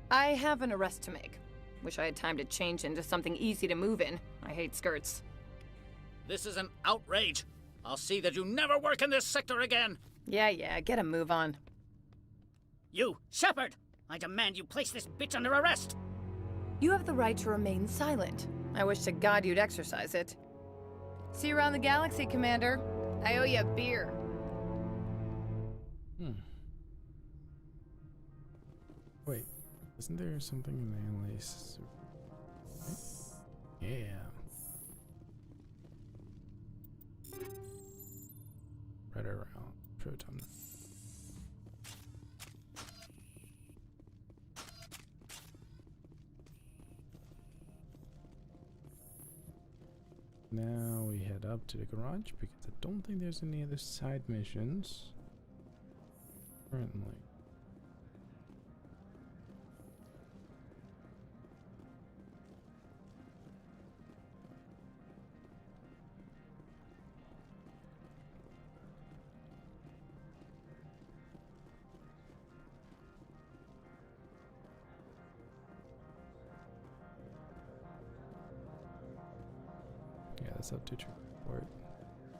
[SPEAKER 15] I have an arrest to make. Wish I had time to change into something easy to move in. I hate skirts.
[SPEAKER 18] This is an outrage. I'll see that you never work in this sector again.
[SPEAKER 15] Yeah, get a move on.
[SPEAKER 18] You, Shepard! I demand you place this bitch under arrest!
[SPEAKER 15] You have the right to remain silent. I wish to God you'd exercise it. See you around the galaxy, Commander. I owe you a beer.
[SPEAKER 11] Wait, isn't there something in the Annalise? Yeah. Right around proton. Now we head up to the garage because I don't think there's any other side missions currently. Yeah, that's up to transport.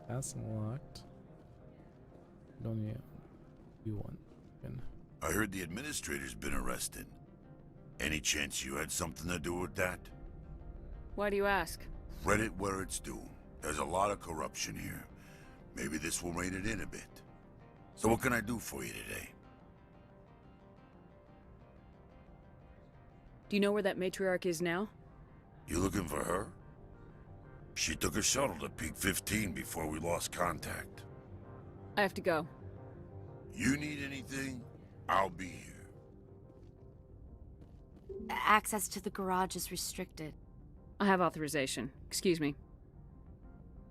[SPEAKER 11] That's unlocked. Don't need you one.
[SPEAKER 19] I heard the administrator's been arrested. Any chance you had something to do with that?
[SPEAKER 2] Why do you ask?
[SPEAKER 19] Credit where it's due. There's a lot of corruption here. Maybe this will rein it in a bit. So what can I do for you today?
[SPEAKER 2] Do you know where that matriarch is now?
[SPEAKER 19] You looking for her? She took a shuttle to Peak 15 before we lost contact.
[SPEAKER 2] I have to go.
[SPEAKER 19] You need anything? I'll be here.
[SPEAKER 20] Access to the garage is restricted.
[SPEAKER 2] I have authorization. Excuse me.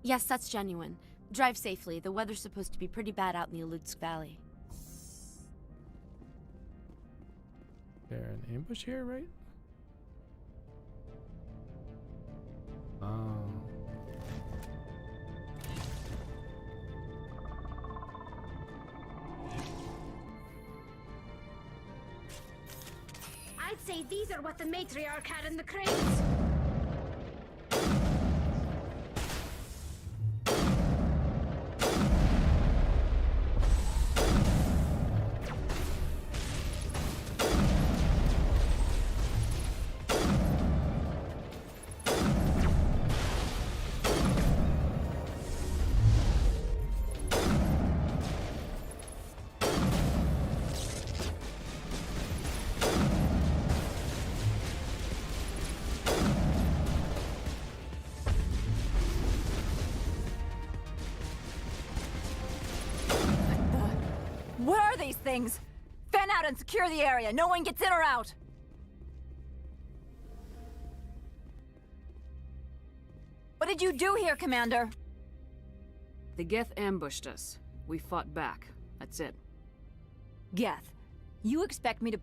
[SPEAKER 20] Yes, that's genuine. Drive safely. The weather's supposed to be pretty bad out in the Alutsk Valley.
[SPEAKER 11] There an ambush here, right? Oh.
[SPEAKER 14] I'd say these are what the matriarch had in the crates.
[SPEAKER 13] What are these things? Fan out and secure the area. No one gets in or out. What did you do here, Commander?
[SPEAKER 2] The Geth ambushed us. We fought back. That's it.
[SPEAKER 13] Geth, you expect me to...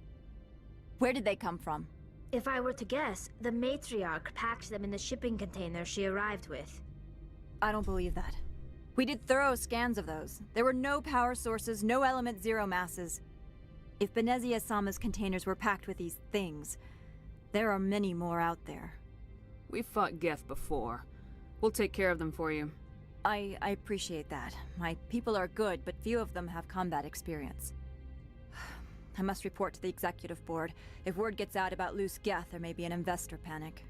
[SPEAKER 13] Where did they come from?
[SPEAKER 14] If I were to guess, the matriarch packed them in the shipping container she arrived with.
[SPEAKER 13] I don't believe that. We did thorough scans of those. There were no power sources, no element zero masses. If Benezia-sama's containers were packed with these things, there are many more out there.
[SPEAKER 2] We've fought Geth before. We'll take care of them for you.
[SPEAKER 13] I appreciate that. My people are good, but few of them have combat experience. I must report to the executive board. If word gets out about loose Geth, there may be an investor panic.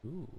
[SPEAKER 11] Ooh.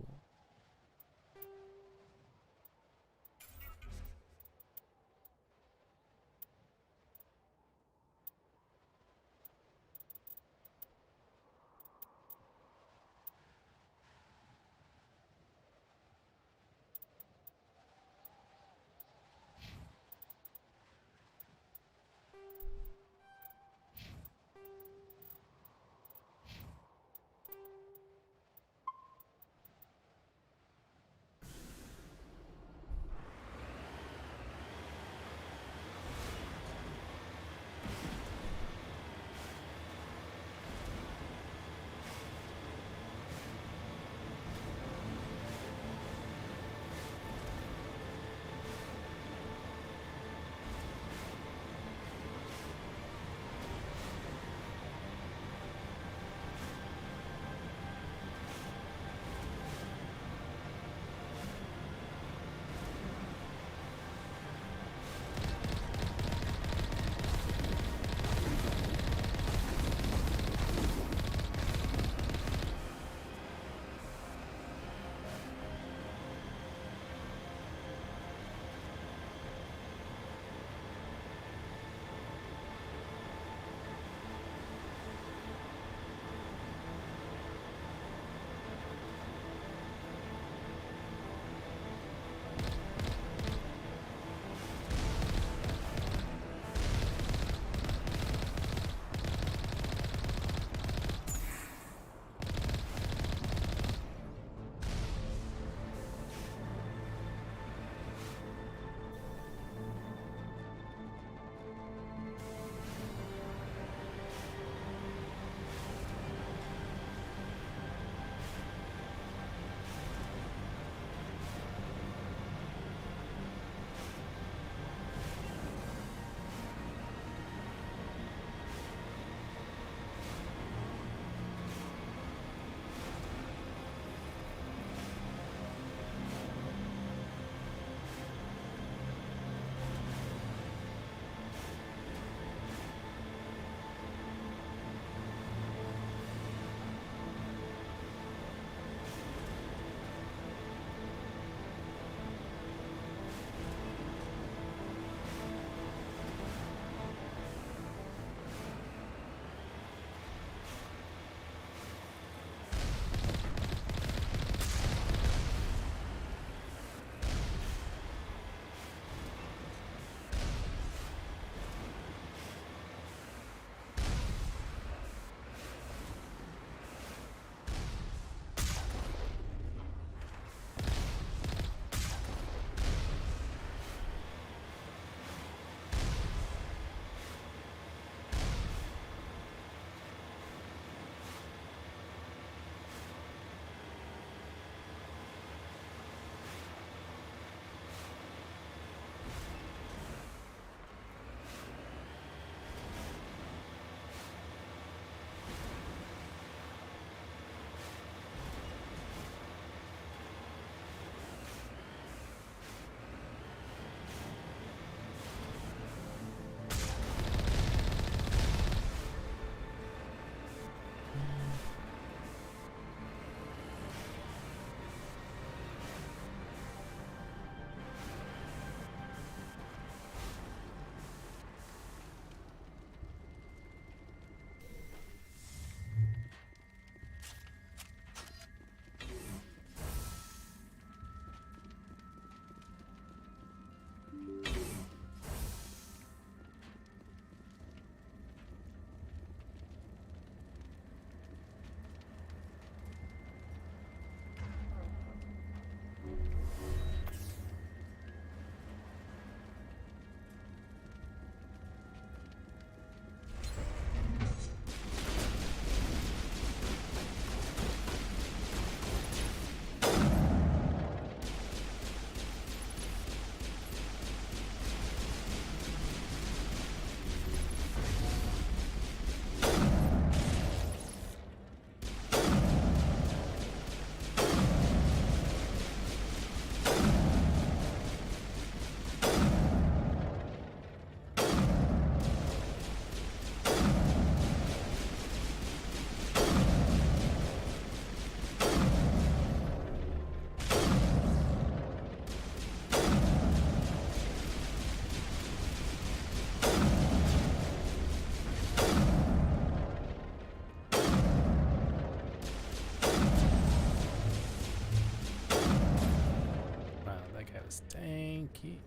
[SPEAKER 11] Stanky.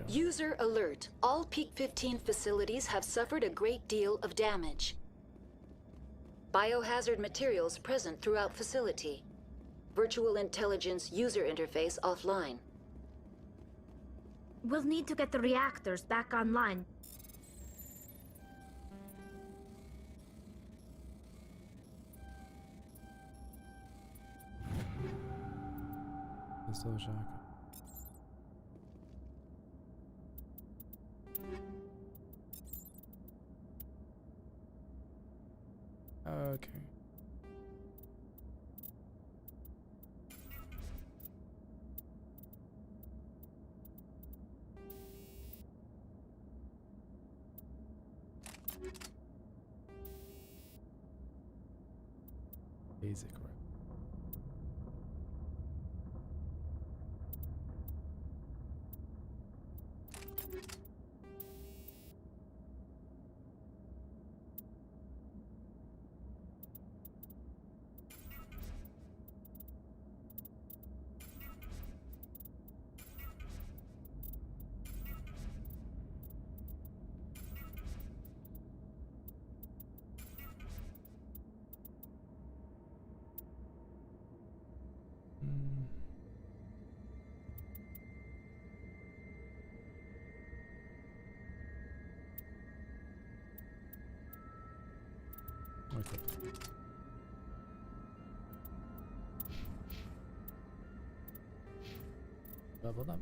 [SPEAKER 7] User alert. All Peak 15 facilities have suffered a great deal of damage. Biohazard materials present throughout facility. Virtual intelligence user interface offline.
[SPEAKER 14] We'll need to get the reactors back online.
[SPEAKER 11] Pistol shotgun. Okay. Basic, right? Okay. Leveled up.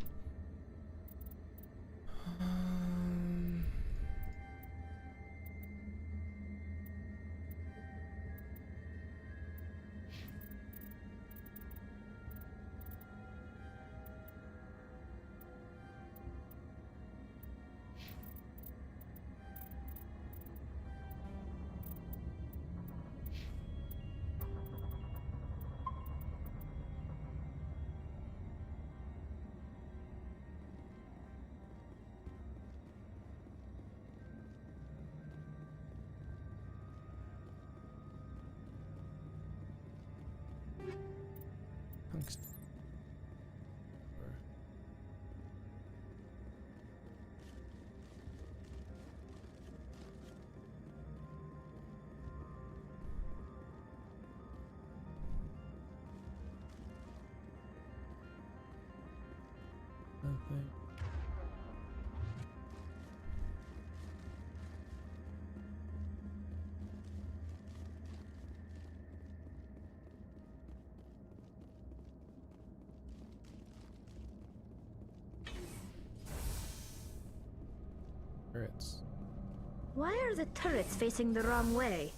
[SPEAKER 14] Why are the turrets facing the wrong way?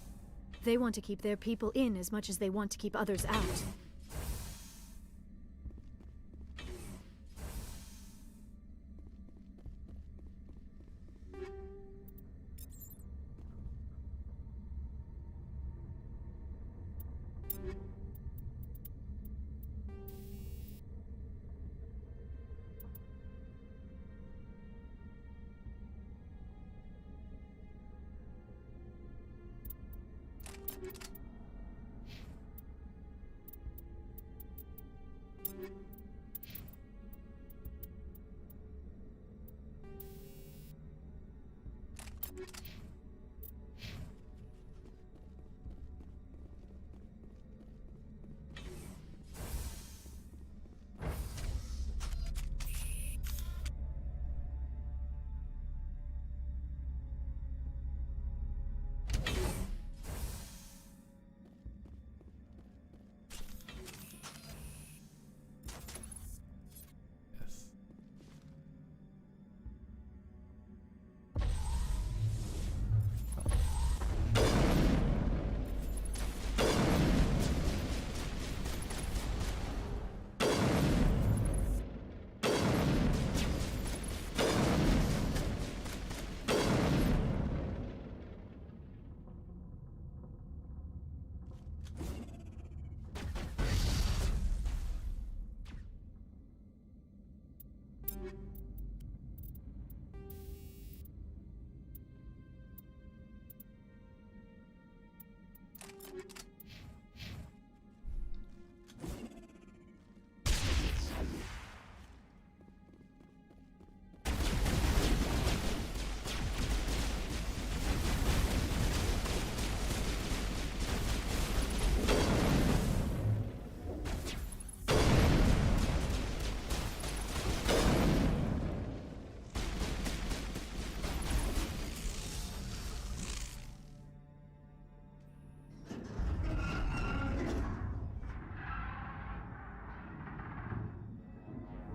[SPEAKER 5] They want to keep their people in as much as they want to keep others out.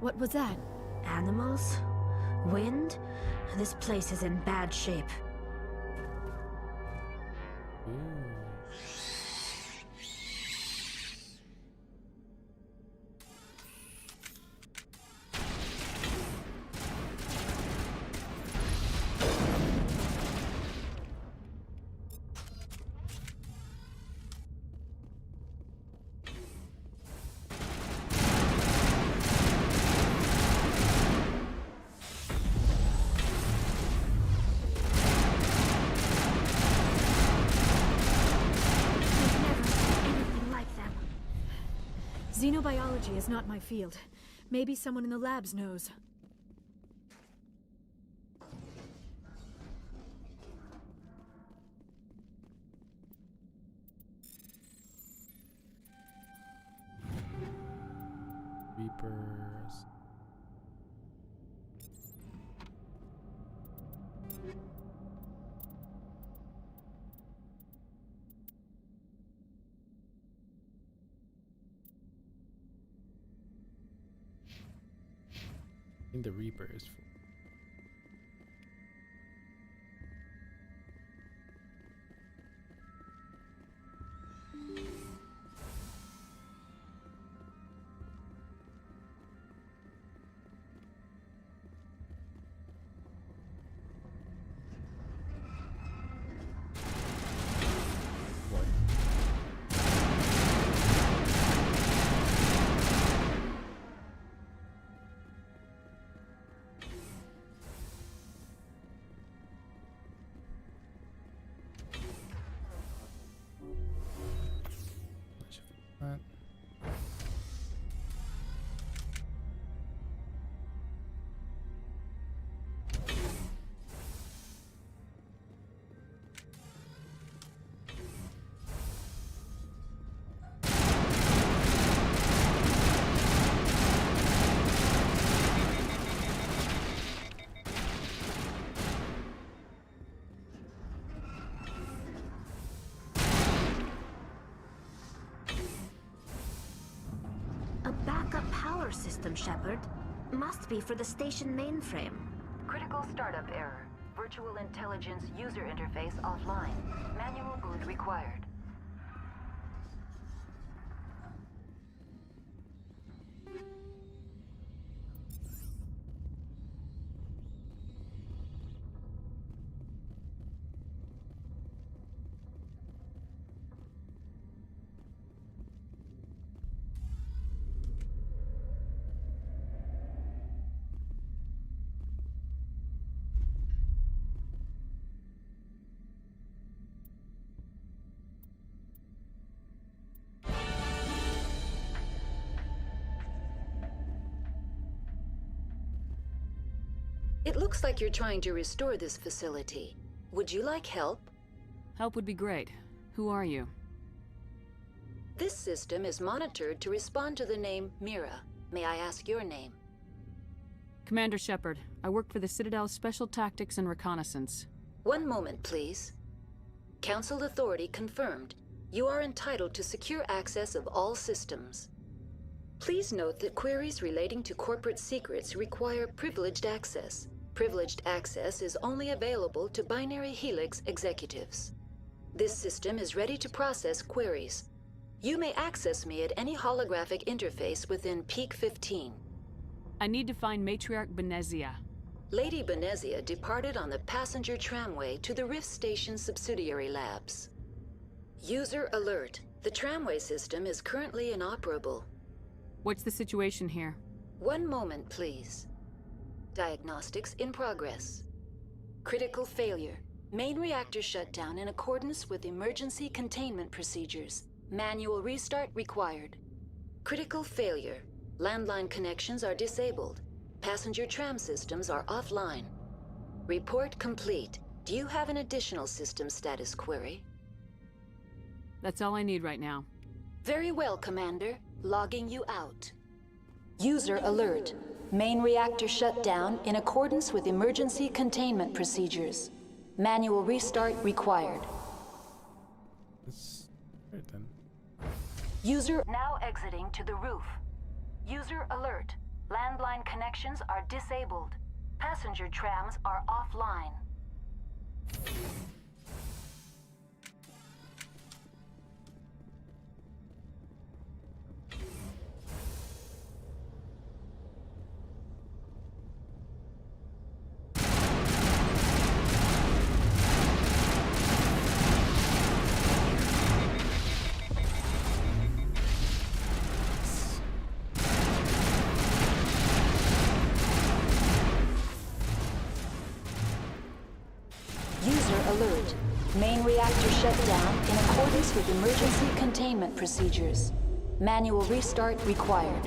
[SPEAKER 5] What was that?
[SPEAKER 14] Animals? Wind? This place is in bad shape.
[SPEAKER 5] Xenobiology is not my field. Maybe someone in the labs knows.
[SPEAKER 11] Reapers. I think the Reaper is full. That.
[SPEAKER 14] System, Shepard. Must be for the station mainframe.
[SPEAKER 4] Critical startup error.
[SPEAKER 7] Virtual intelligence user interface offline. Manual boot required. It looks like you're trying to restore this facility. Would you like help?
[SPEAKER 2] Help would be great. Who are you?
[SPEAKER 7] This system is monitored to respond to the name Mira. May I ask your name?
[SPEAKER 2] Commander Shepard. I work for the Citadel's Special Tactics and Reconnaissance.
[SPEAKER 7] One moment, please. Council authority confirmed. You are entitled to secure access of all systems. Please note that queries relating to corporate secrets require privileged access. Privileged access is only available to Binary Helix executives. This system is ready to process queries. You may access me at any holographic interface within Peak 15.
[SPEAKER 2] I need to find Matriarch Benezia.
[SPEAKER 7] Lady Benezia departed on the passenger tramway to the Rift Station subsidiary labs. User alert. The tramway system is currently inoperable.
[SPEAKER 2] What's the situation here?
[SPEAKER 7] One moment, please. Diagnostics in progress. Critical failure. Main reactor shut down in accordance with emergency containment procedures. Manual restart required. Critical failure. Landline connections are disabled. Passenger tram systems are offline. Report complete. Do you have an additional system status query?
[SPEAKER 2] That's all I need right now.
[SPEAKER 7] Very well, Commander. Logging you out. User alert. Main reactor shut down in accordance with emergency containment procedures. Manual restart required.
[SPEAKER 11] Right then.
[SPEAKER 7] User now exiting to the roof. User alert. Landline connections are disabled. Passenger trams are offline. Alert. Main reactor shut down in accordance with emergency containment procedures. Manual restart required.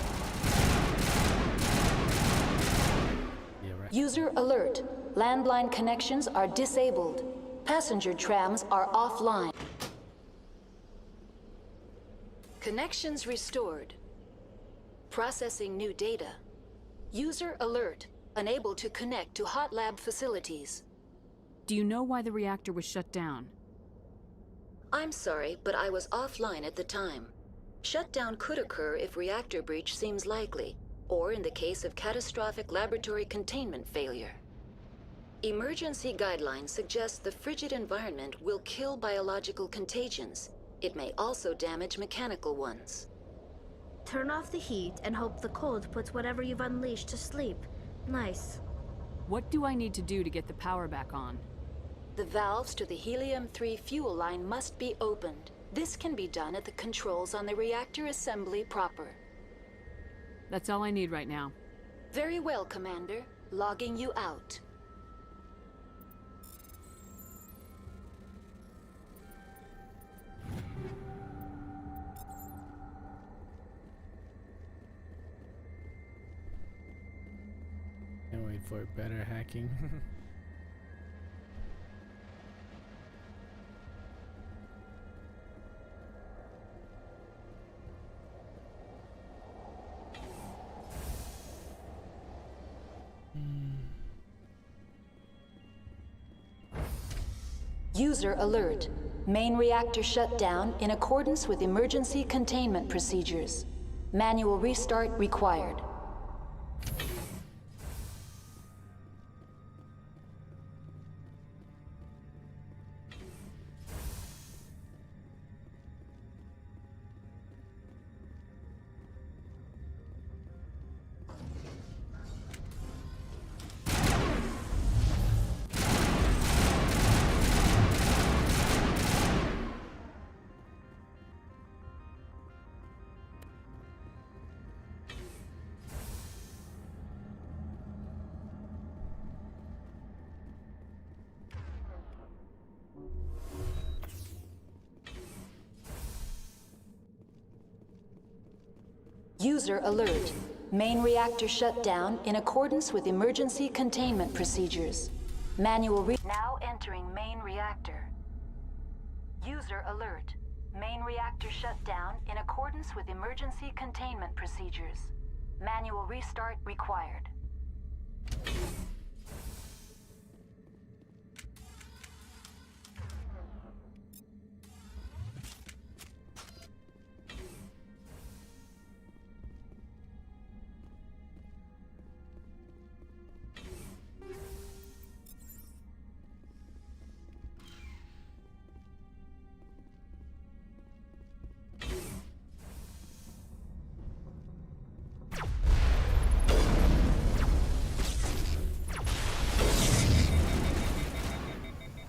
[SPEAKER 11] Yeah, right.
[SPEAKER 7] User alert. Landline connections are disabled. Passenger trams are offline. Connections restored. Processing new data. User alert. Unable to connect to hot lab facilities.
[SPEAKER 2] Do you know why the reactor was shut down?
[SPEAKER 7] I'm sorry, but I was offline at the time. Shutdown could occur if reactor breach seems likely, or in the case of catastrophic laboratory containment failure. Emergency guidelines suggest the frigid environment will kill biological contagions. It may also damage mechanical ones.
[SPEAKER 14] Turn off the heat and hope the cold puts whatever you've unleashed to sleep. Nice.
[SPEAKER 2] What do I need to do to get the power back on?
[SPEAKER 7] The valves to the helium-3 fuel line must be opened. This can be done at the controls on the reactor assembly proper.
[SPEAKER 2] That's all I need right now.
[SPEAKER 7] Very well, Commander. Logging you out.
[SPEAKER 11] Can't wait for better hacking.
[SPEAKER 7] User alert. Main reactor shut down in accordance with emergency containment procedures. Manual restart required. User alert. Main reactor shut down in accordance with emergency containment procedures. Now entering main reactor. User alert. Main reactor shut down in accordance with emergency containment procedures. Manual restart required.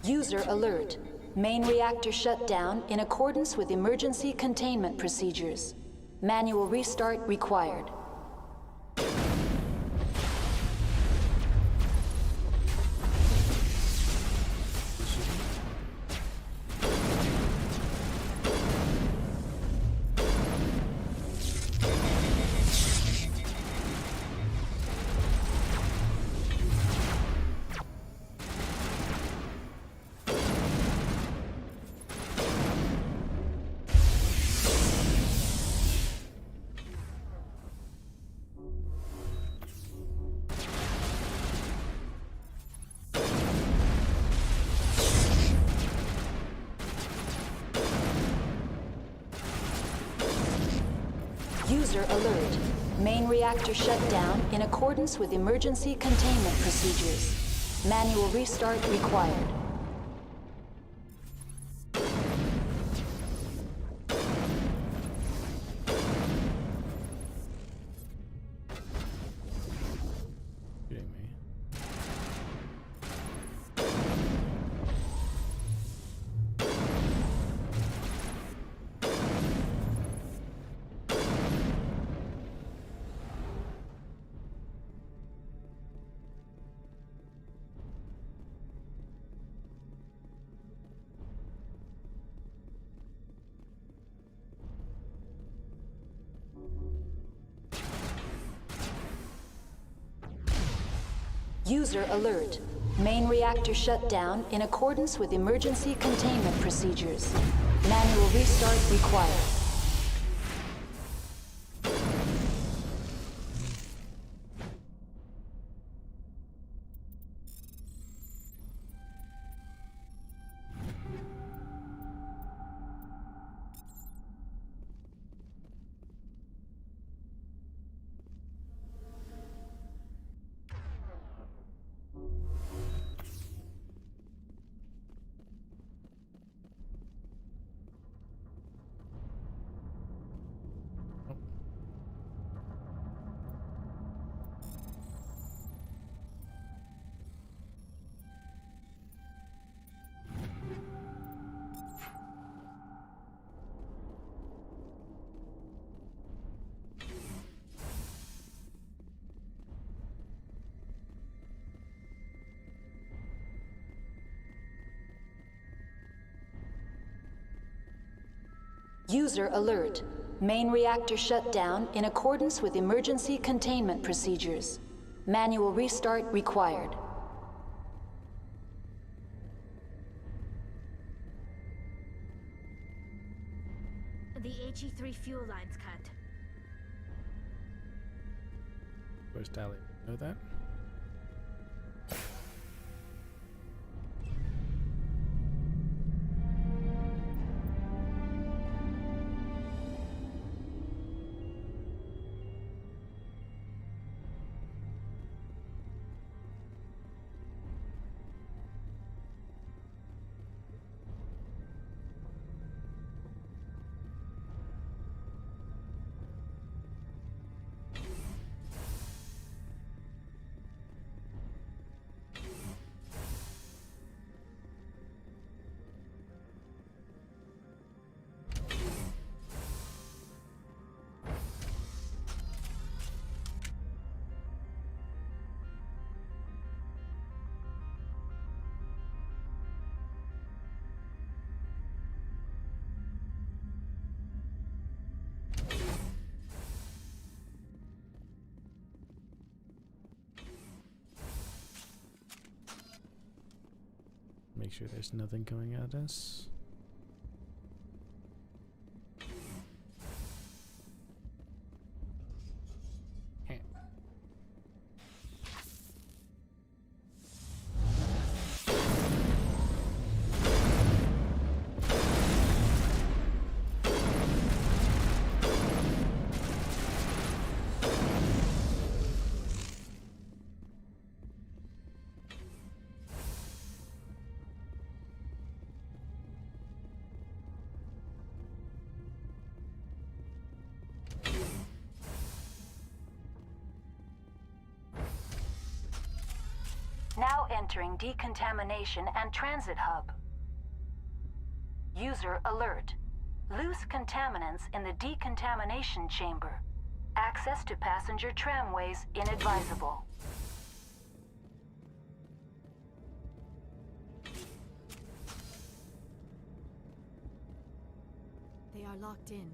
[SPEAKER 7] User alert. Main reactor shut down in accordance with emergency containment procedures. Manual restart required. User alert. Main reactor shut down in accordance with emergency containment procedures. Manual restart required. User alert. Main reactor shut down in accordance with emergency containment procedures. Manual restart required. User alert. Main reactor shut down in accordance with emergency containment procedures. Manual restart required.
[SPEAKER 14] The HE3 fuel line's cut.
[SPEAKER 11] Where's Tally? Know that? make sure there's nothing coming at us.
[SPEAKER 4] Now entering decontamination and transit hub. User alert. Loose contaminants in the decontamination chamber. Access to passenger tramways inadvisable.
[SPEAKER 5] They are locked in.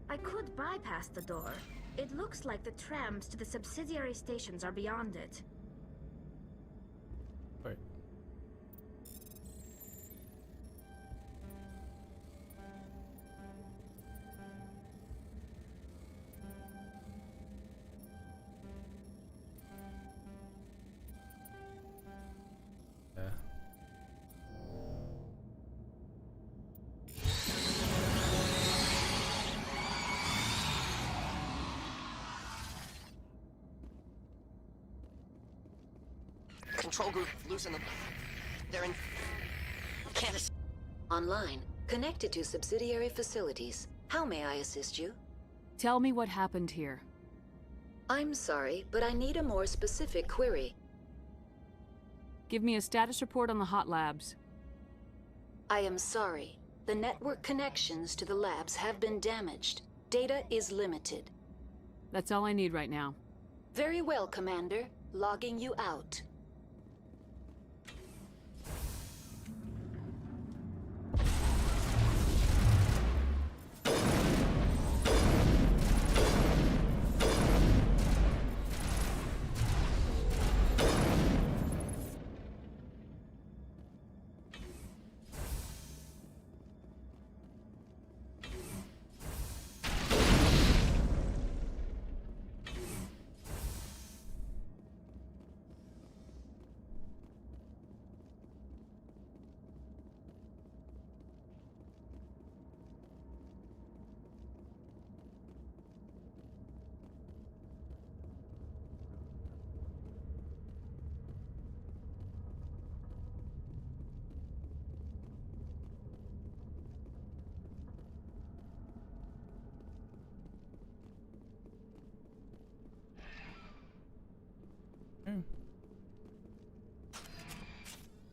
[SPEAKER 14] I could bypass the door. It looks like the trams to the subsidiary stations are beyond it.
[SPEAKER 11] Right.
[SPEAKER 23] Control group, loosen them. They're in... Candace.
[SPEAKER 7] Online, connected to subsidiary facilities. How may I assist you?
[SPEAKER 2] Tell me what happened here.
[SPEAKER 7] I'm sorry, but I need a more specific query.
[SPEAKER 2] Give me a status report on the hot labs.
[SPEAKER 7] I am sorry. The network connections to the labs have been damaged. Data is limited.
[SPEAKER 2] That's all I need right now.
[SPEAKER 7] Very well, Commander. Logging you out.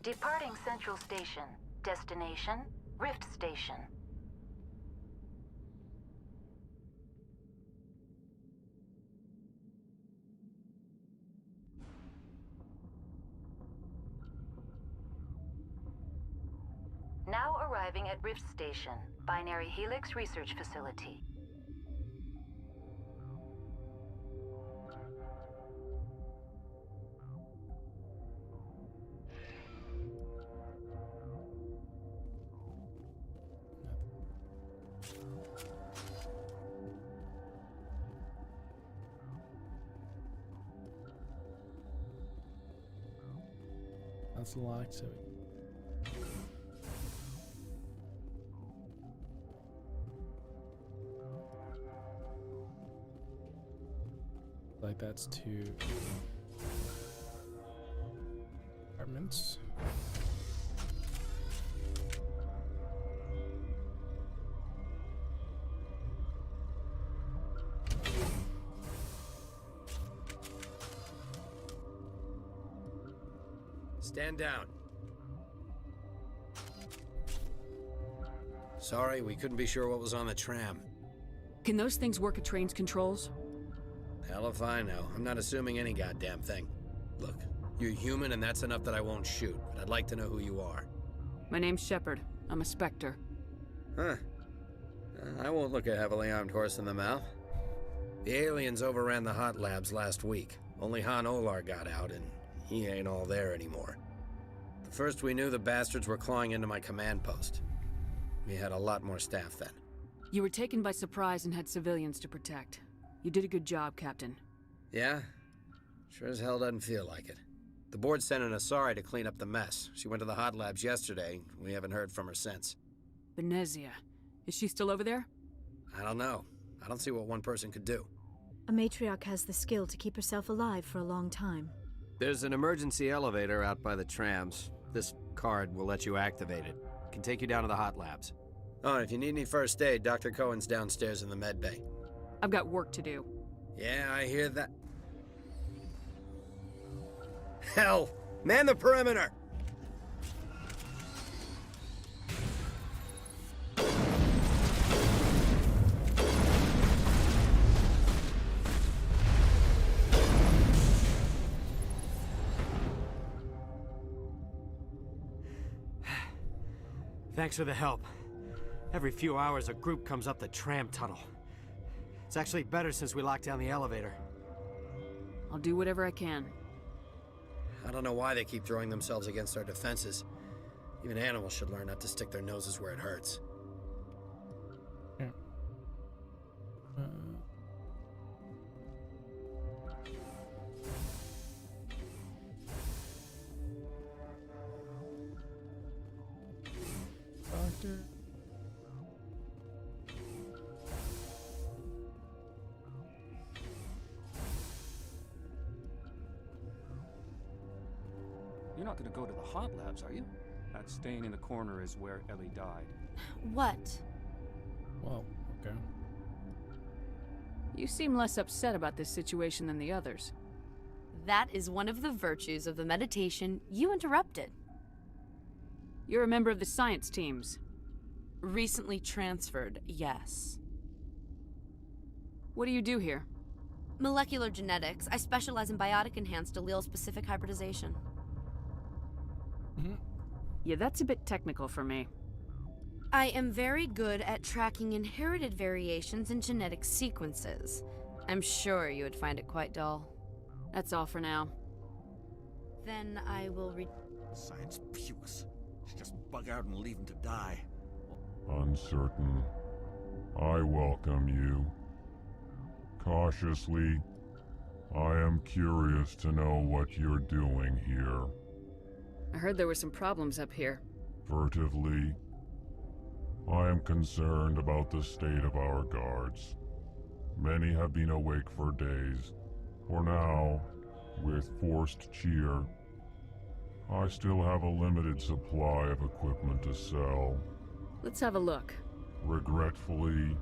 [SPEAKER 4] Departing Central Station. Destination, Rift Station. Now arriving at Rift Station, Binary Helix Research Facility.
[SPEAKER 11] That's locked, so like that's two apartments.
[SPEAKER 10] Stand down. Sorry, we couldn't be sure what was on the tram.
[SPEAKER 2] Can those things work at train's controls?
[SPEAKER 10] Hell if I know. I'm not assuming any goddamn thing. Look, you're human and that's enough that I won't shoot, but I'd like to know who you are.
[SPEAKER 2] My name's Shepard. I'm a Spectre.
[SPEAKER 10] Huh. I won't look a heavily armed horse in the mouth. The aliens overran the hot labs last week. Only Han Olar got out, and he ain't all there anymore. First we knew the bastards were clawing into my command post. We had a lot more staff then.
[SPEAKER 2] You were taken by surprise and had civilians to protect. You did a good job, Captain.
[SPEAKER 10] Yeah? Sure as hell doesn't feel like it. The board sent an Asari to clean up the mess. She went to the hot labs yesterday. We haven't heard from her since.
[SPEAKER 2] Venezia. Is she still over there?
[SPEAKER 10] I don't know. I don't see what one person could do.
[SPEAKER 5] A matriarch has the skill to keep herself alive for a long time.
[SPEAKER 12] There's an emergency elevator out by the trams. This card will let you activate it. It can take you down to the hot labs.
[SPEAKER 10] Oh, and if you need any first aid, Dr. Cohen's downstairs in the med bay.
[SPEAKER 2] I've got work to do.
[SPEAKER 10] Yeah, I hear that. Hell! Man the perimeter!
[SPEAKER 6] Thanks for the help. Every few hours, a group comes up the tram tunnel. It's actually better since we locked down the elevator.
[SPEAKER 2] I'll do whatever I can.
[SPEAKER 10] I don't know why they keep throwing themselves against our defenses. Even animals should learn not to stick their noses where it hurts.
[SPEAKER 11] Yeah. Doctor.
[SPEAKER 16] You're not gonna go to the hot labs, are you? That stain in the corner is where Ellie died.
[SPEAKER 20] What?
[SPEAKER 11] Well, okay.
[SPEAKER 2] You seem less upset about this situation than the others.
[SPEAKER 20] That is one of the virtues of the meditation you interrupted.
[SPEAKER 2] You're a member of the science teams.
[SPEAKER 20] Recently transferred, yes.
[SPEAKER 2] What do you do here?
[SPEAKER 20] Molecular genetics. I specialize in biotic-enhanced allele-specific hybridization.
[SPEAKER 2] Yeah, that's a bit technical for me.
[SPEAKER 20] I am very good at tracking inherited variations in genetic sequences. I'm sure you would find it quite dull.
[SPEAKER 2] That's all for now.
[SPEAKER 20] Then I will
[SPEAKER 6] Science pukes. Should just bug out and leave him to die.
[SPEAKER 17] Uncertain. I welcome you. Cautiously, I am curious to know what you're doing here.
[SPEAKER 2] I heard there were some problems up here.
[SPEAKER 17] Furtively, I am concerned about the state of our guards. Many have been awake for days. For now, with forced cheer, I still have a limited supply of equipment to sell.
[SPEAKER 2] Let's have a look.
[SPEAKER 17] Regretfully,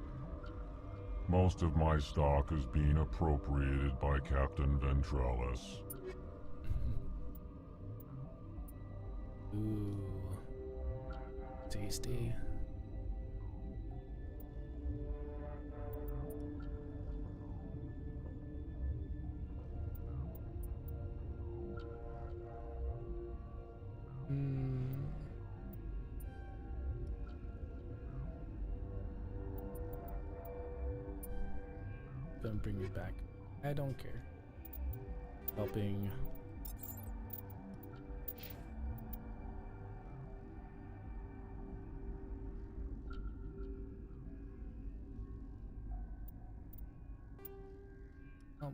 [SPEAKER 17] most of my stock is being appropriated by Captain Ventralis.
[SPEAKER 11] Ooh. Tasty. Don't bring me back. I don't care. Helping. Oh.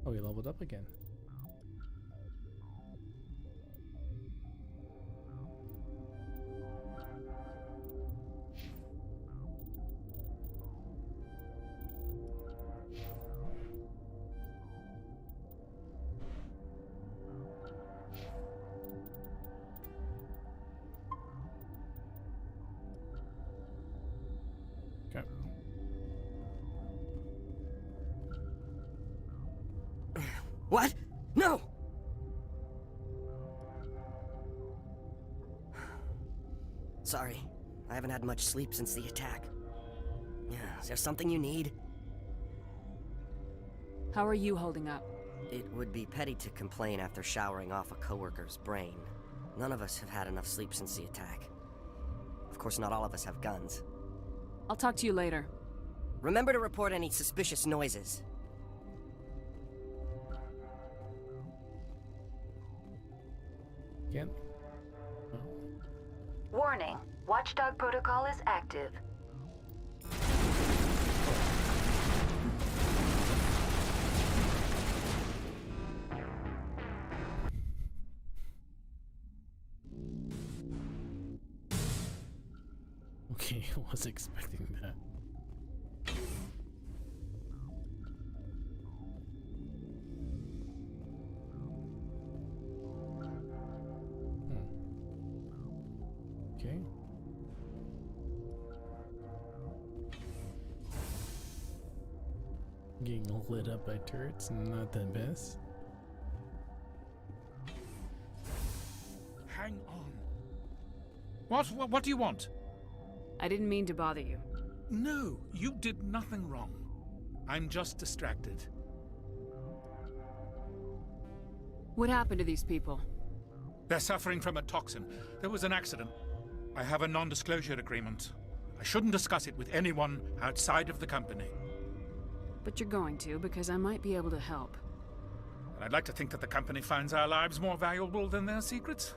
[SPEAKER 11] Oh, we leveled up again. Okay.
[SPEAKER 9] What? No! Sorry. I haven't had much sleep since the attack. Yeah, is there something you need?
[SPEAKER 2] How are you holding up?
[SPEAKER 9] It would be petty to complain after showering off a coworker's brain. None of us have had enough sleep since the attack. course, not all of us have guns.
[SPEAKER 2] I'll talk to you later.
[SPEAKER 9] Remember to report any suspicious noises.
[SPEAKER 11] Again?
[SPEAKER 4] Warning. Watchdog protocol is active.
[SPEAKER 11] Okay, I was expecting that. Okay. Getting lit up by turrets, not the best.
[SPEAKER 1] Hang on. What do you want?
[SPEAKER 2] I didn't mean to bother you.
[SPEAKER 1] No, you did nothing wrong. I'm just distracted.
[SPEAKER 2] What happened to these people?
[SPEAKER 1] They're suffering from a toxin. There was an accident. I have a non-disclosure agreement. I shouldn't discuss it with anyone outside of the company.
[SPEAKER 2] But you're going to, because I might be able to help.
[SPEAKER 1] And I'd like to think that the company finds our lives more valuable than their secrets.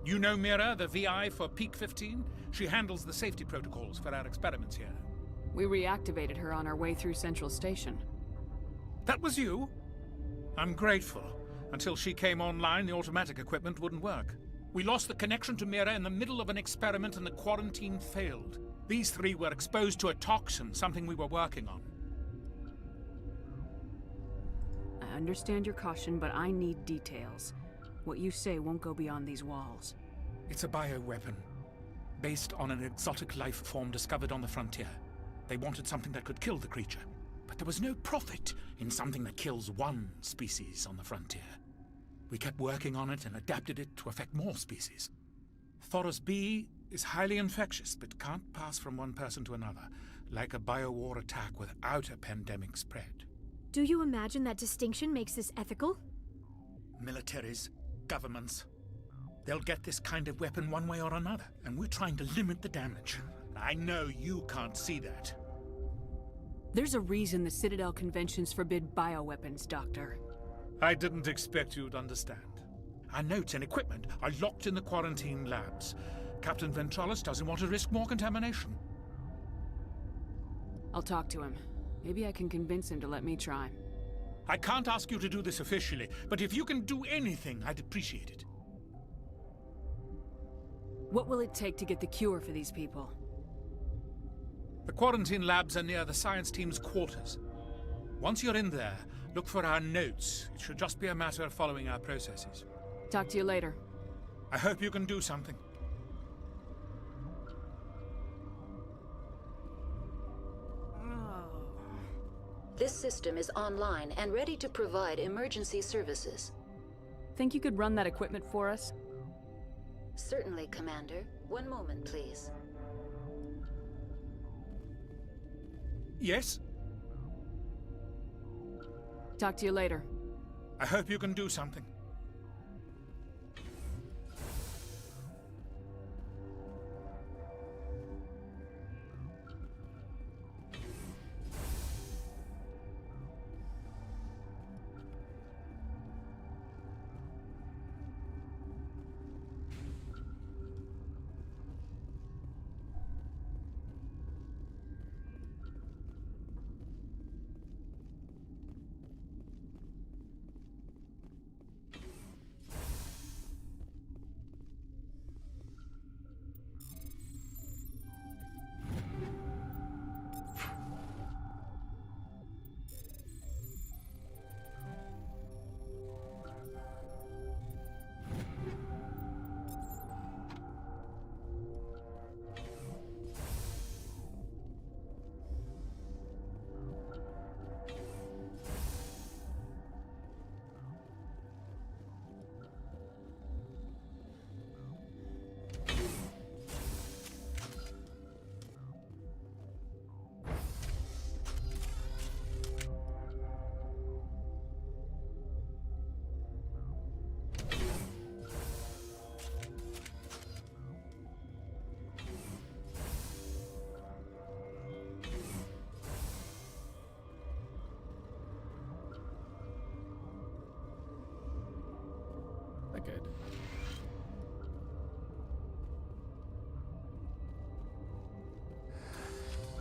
[SPEAKER 1] You know Mira, the VI for Peak 15? She handles the safety protocols for our experiments here.
[SPEAKER 2] We reactivated her on our way through Central Station.
[SPEAKER 1] That was you? I'm grateful. Until she came online, the automatic equipment wouldn't work. We lost the connection to Mira in the middle of an experiment and the quarantine failed. These three were exposed to a toxin, something we were working on.
[SPEAKER 2] I understand your caution, but I need details. What you say won't go beyond these walls.
[SPEAKER 1] It's a bioweapon, based on an exotic life form discovered on the frontier. They wanted something that could kill the creature, but there was no profit in something that kills one species on the frontier. We kept working on it and adapted it to affect more species. Thoros B is highly infectious, but can't pass from one person to another, like a biowar attack without a pandemic spread.
[SPEAKER 5] Do you imagine that distinction makes this ethical?
[SPEAKER 1] Militaries, governments, they'll get this kind of weapon one way or another, and we're trying to limit the damage. I know you can't see that.
[SPEAKER 2] There's a reason the Citadel conventions forbid bioweapons, Doctor.
[SPEAKER 1] I didn't expect you'd understand. Our notes and equipment are locked in the quarantine labs. Captain Ventralis doesn't want to risk more contamination.
[SPEAKER 2] I'll talk to him. Maybe I can convince him to let me try.
[SPEAKER 1] I can't ask you to do this officially, but if you can do anything, I'd appreciate it.
[SPEAKER 2] What will it take to get the cure for these people?
[SPEAKER 1] The quarantine labs are near the science team's quarters. Once you're in there, look for our notes. It should just be a matter of following our processes.
[SPEAKER 2] Talk to you later.
[SPEAKER 1] I hope you can do something.
[SPEAKER 7] This system is online and ready to provide emergency services.
[SPEAKER 2] Think you could run that equipment for us?
[SPEAKER 7] Certainly, Commander. One moment, please.
[SPEAKER 1] Yes?
[SPEAKER 2] Talk to you later.
[SPEAKER 1] I hope you can do something.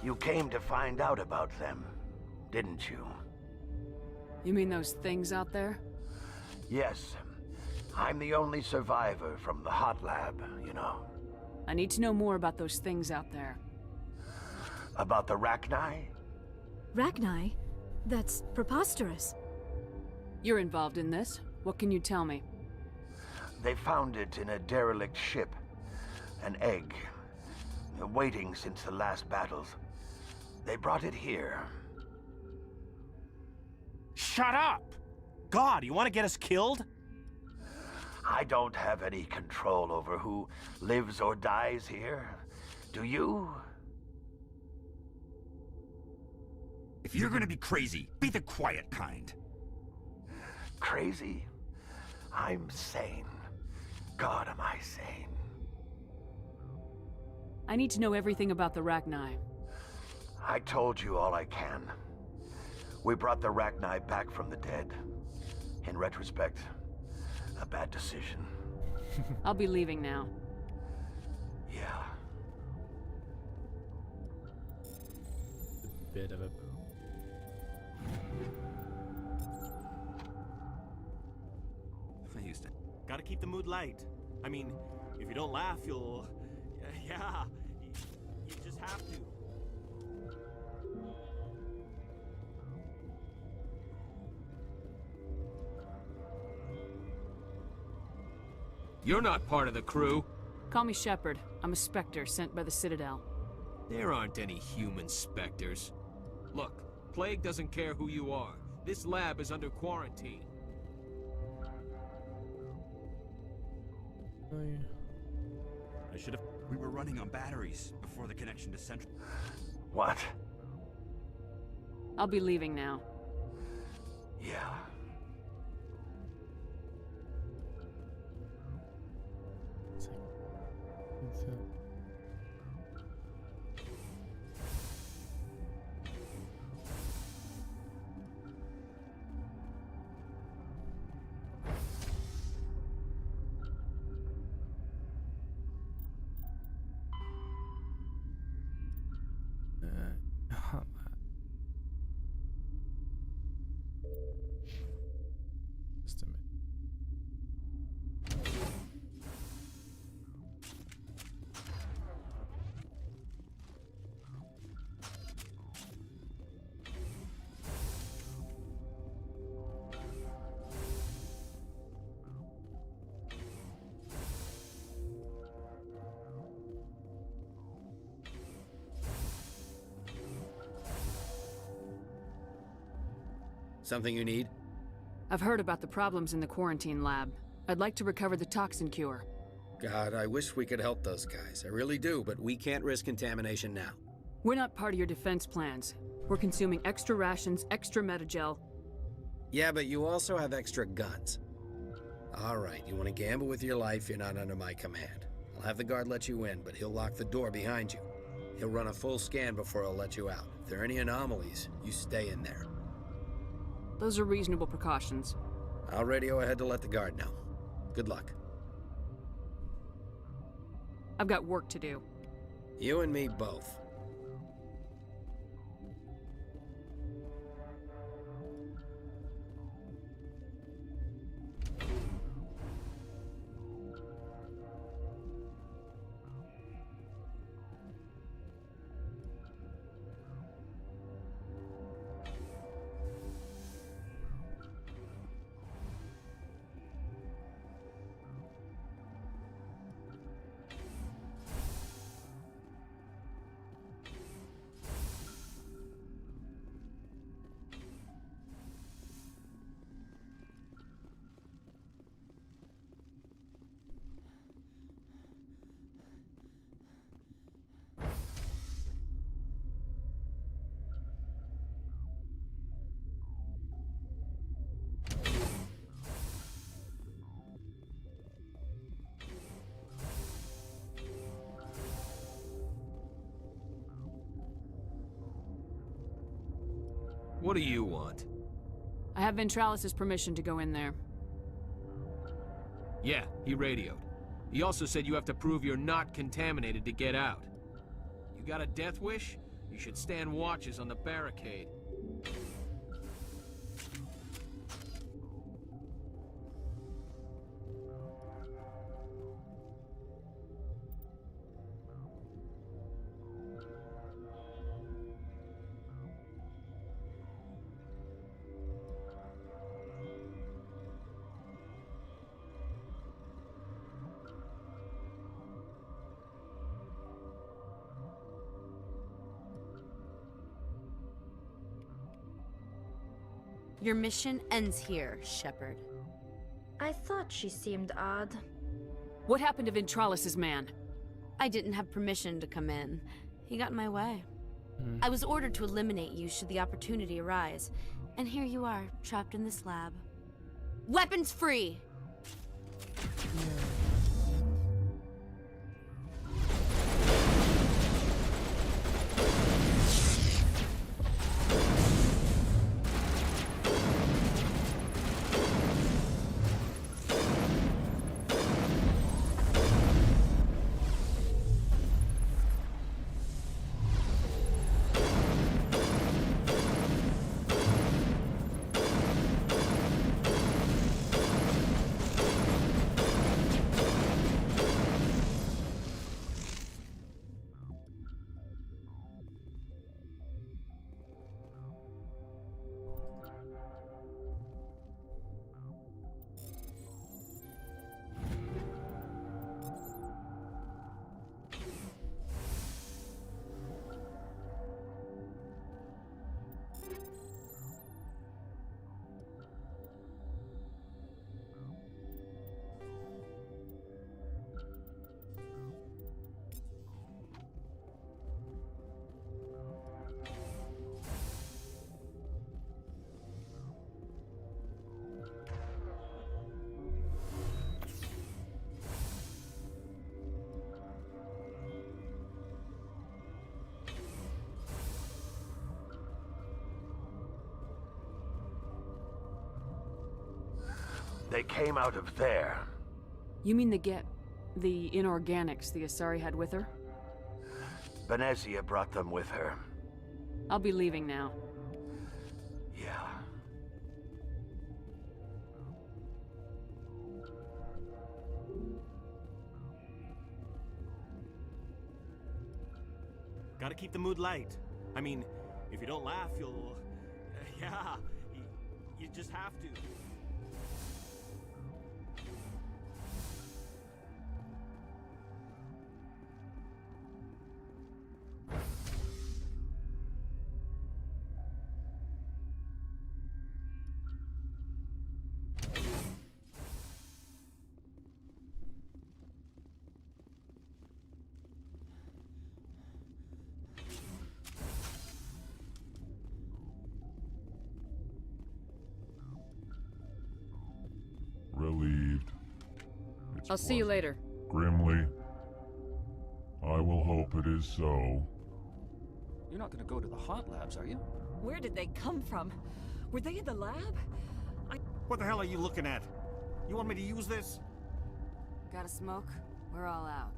[SPEAKER 8] You came to find out about them, didn't you?
[SPEAKER 2] You mean those things out there?
[SPEAKER 8] Yes. I'm the only survivor from the hot lab, you know.
[SPEAKER 2] I need to know more about those things out there.
[SPEAKER 8] About the Rachni?
[SPEAKER 5] Rachni? That's preposterous.
[SPEAKER 2] You're involved in this. What can you tell me?
[SPEAKER 8] They found it in a derelict ship. An egg. Waiting since the last battles. They brought it here.
[SPEAKER 6] Shut up! God, you want to get us killed?
[SPEAKER 8] I don't have any control over who lives or dies here. Do you?
[SPEAKER 3] If you're gonna be crazy, be the quiet kind.
[SPEAKER 8] Crazy? I'm sane. God, am I sane.
[SPEAKER 2] I need to know everything about the Rachni.
[SPEAKER 8] I told you all I can. We brought the Rachni back from the dead. In retrospect, a bad decision.
[SPEAKER 2] I'll be leaving now.
[SPEAKER 8] Yeah.
[SPEAKER 11] A bit of a
[SPEAKER 3] I used to.
[SPEAKER 6] Gotta keep the mood light. I mean, if you don't laugh, you'll... Yeah, you just have to.
[SPEAKER 21] You're not part of the crew.
[SPEAKER 2] Call me Shepard. I'm a Spectre sent by the Citadel.
[SPEAKER 21] There aren't any human Spectres. Look, Plague doesn't care who you are. This lab is under quarantine.
[SPEAKER 3] I should have. We were running on batteries before the connection to Central.
[SPEAKER 8] What?
[SPEAKER 2] I'll be leaving now.
[SPEAKER 8] Yeah.
[SPEAKER 11] Just a minute.
[SPEAKER 10] Something you need?
[SPEAKER 2] I've heard about the problems in the quarantine lab. I'd like to recover the toxin cure.
[SPEAKER 10] God, I wish we could help those guys. I really do, but we can't risk contamination now.
[SPEAKER 2] We're not part of your defense plans. We're consuming extra rations, extra metagel.
[SPEAKER 10] Yeah, but you also have extra guns. All right, you want to gamble with your life, you're not under my command. I'll have the guard let you in, but he'll lock the door behind you. He'll run a full scan before he'll let you out. If there are any anomalies, you stay in there.
[SPEAKER 2] Those are reasonable precautions.
[SPEAKER 10] I'll radio ahead to let the guard know. Good luck.
[SPEAKER 2] I've got work to do.
[SPEAKER 10] You and me both.
[SPEAKER 21] What do you want?
[SPEAKER 2] I have Ventralis' permission to go in there.
[SPEAKER 21] Yeah, he radioed. He also said you have to prove you're not contaminated to get out. You got a death wish? You should stand watches on the barricade.
[SPEAKER 20] Your mission ends here, Shepard.
[SPEAKER 14] I thought she seemed odd.
[SPEAKER 2] What happened to Ventralis's man?
[SPEAKER 20] I didn't have permission to come in. He got in my way. I was ordered to eliminate you should the opportunity arise. And here you are, trapped in this lab. Weapons free!
[SPEAKER 8] They came out of there.
[SPEAKER 2] You mean the inorganics the Asari had with her?
[SPEAKER 8] Venezia brought them with her.
[SPEAKER 2] I'll be leaving now.
[SPEAKER 8] Yeah.
[SPEAKER 6] Gotta keep the mood light. I mean, if you don't laugh, you'll... yeah, you just have to.
[SPEAKER 17] Relieved.
[SPEAKER 2] I'll see you later.
[SPEAKER 17] Grimly. I will hope it is so.
[SPEAKER 16] You're not gonna go to the hot labs, are you?
[SPEAKER 15] Where did they come from? Were they in the lab?
[SPEAKER 6] What the hell are you looking at? You want me to use this?
[SPEAKER 2] Got a smoke? We're all out.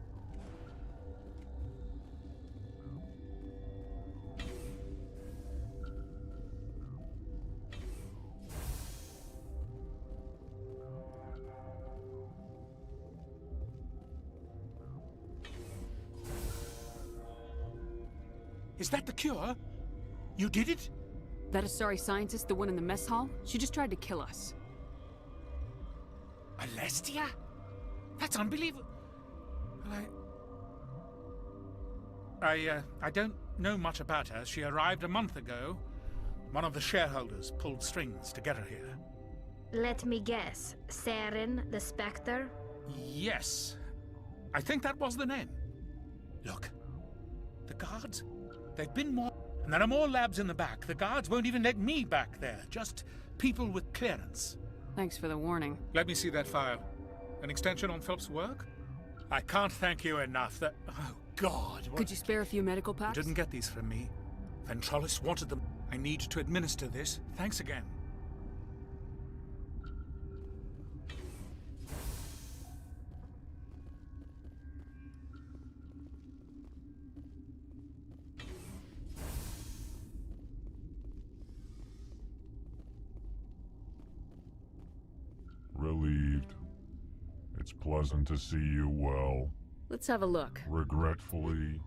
[SPEAKER 1] Is that the cure? You did it?
[SPEAKER 2] That Asari scientist, the one in the mess hall? She just tried to kill us.
[SPEAKER 1] Alestia? That's unbelievable. I don't know much about her. She arrived a month ago. One of the shareholders pulled strings to get her here.
[SPEAKER 14] Let me guess. Saren, the Spectre?
[SPEAKER 1] Yes. I think that was the name. Look. The guards? They've been more... And there are more labs in the back. The guards won't even let me back there. Just people with clearance.
[SPEAKER 2] Thanks for the warning.
[SPEAKER 1] Let me see that file. An extension on Philip's work? I can't thank you enough. That... Oh, God.
[SPEAKER 2] Could you spare a few medical packs?
[SPEAKER 1] You didn't get these from me. Ventralis wanted them. I need to administer this. Thanks again.
[SPEAKER 17] It's pleasant to see you well.
[SPEAKER 2] Let's have a look.
[SPEAKER 17] Regretfully,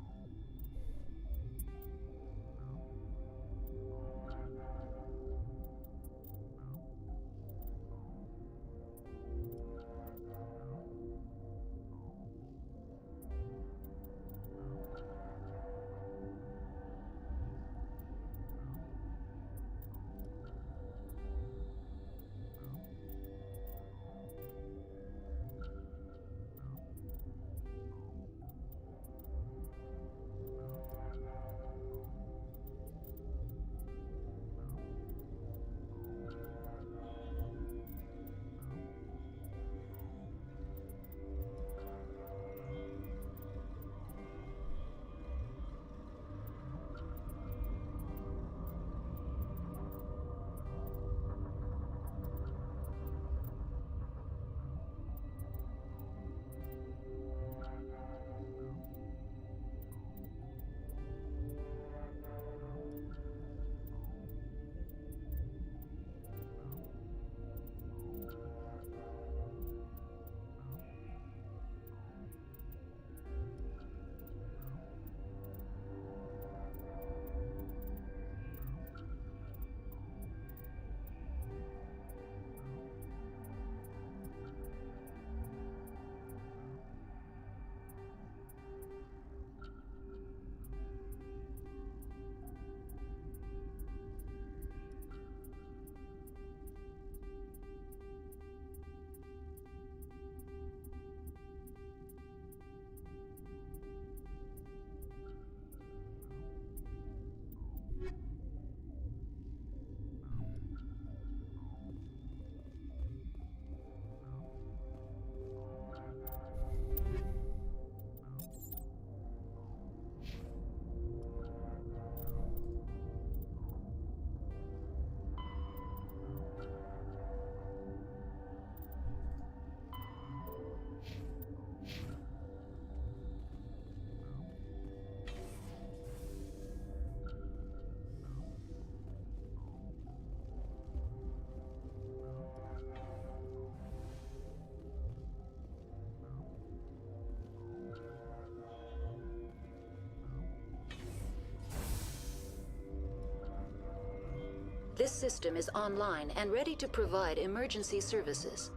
[SPEAKER 7] This system is online and ready to provide emergency services.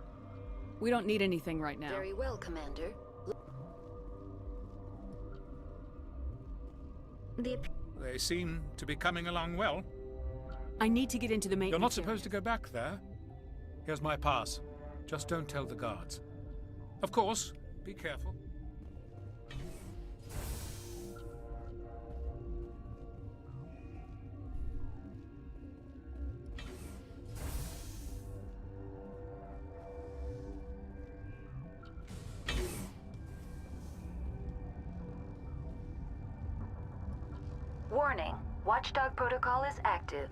[SPEAKER 2] We don't need anything right now.
[SPEAKER 7] Very well, Commander.
[SPEAKER 1] They seem to be coming along well.
[SPEAKER 2] I need to get into the maintenance
[SPEAKER 1] You're not
[SPEAKER 2] area.
[SPEAKER 1] supposed to go back there. Here's my pass. Just don't tell the guards. Of course, be careful.
[SPEAKER 4] Warning, Watchdog protocol is active.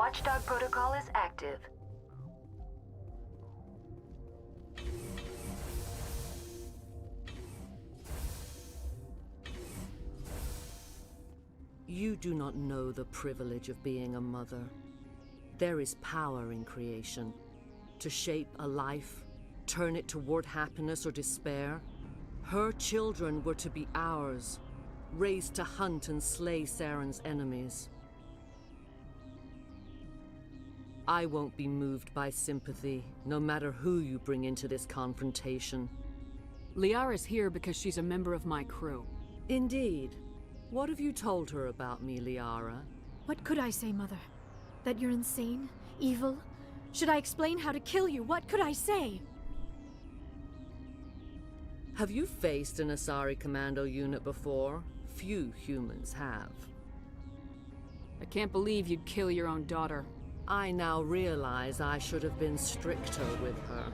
[SPEAKER 4] Watchdog protocol is active.
[SPEAKER 18] You do not know the privilege of being a mother. There is power in creation. To shape a life, turn it toward happiness or despair. Her children were to be ours, raised to hunt and slay Saren's enemies. I won't be moved by sympathy, no matter who you bring into this confrontation.
[SPEAKER 2] Liara's here because she's a member of my crew.
[SPEAKER 18] Indeed. What have you told her about me, Liara?
[SPEAKER 5] What could I say, Mother? That you're insane? Evil? Should I explain how to kill you? What could I say?
[SPEAKER 18] Have you faced an Asari commando unit before? Few humans have.
[SPEAKER 2] I can't believe you'd kill your own daughter.
[SPEAKER 18] I now realize I should have been stricter with her.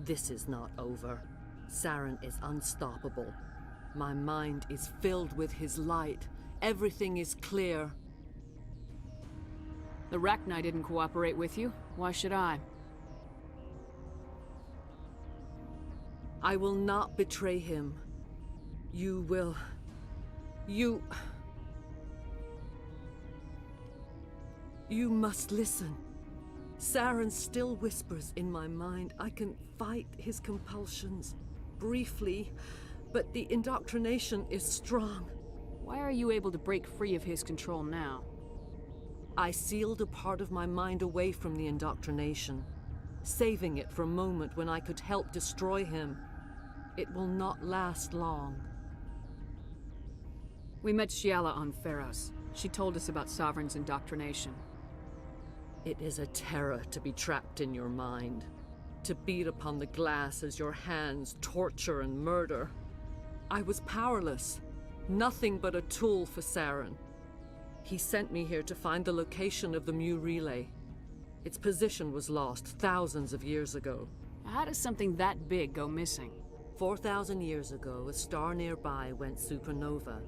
[SPEAKER 18] This is not over. Saren is unstoppable. My mind is filled with his light. Everything is clear.
[SPEAKER 2] The Rachni didn't cooperate with you. Why should I?
[SPEAKER 18] I will not betray him. You will... You must listen. Saren still whispers in my mind. I can fight his compulsions. Briefly, but the indoctrination is strong.
[SPEAKER 2] Why are you able to break free of his control now?
[SPEAKER 18] I sealed a part of my mind away from the indoctrination, saving it for a moment when I could help destroy him. It will not last long.
[SPEAKER 2] We met Shiala on Pharos. She told us about Sovereign's indoctrination.
[SPEAKER 18] It is a terror to be trapped in your mind, to beat upon the glass as your hands torture and murder. I was powerless, nothing but a tool for Saren. He sent me here to find the location of the Mu relay. Its position was lost thousands of years ago.
[SPEAKER 2] How does something that big go missing?
[SPEAKER 18] 4,000 years ago, a star nearby went supernova.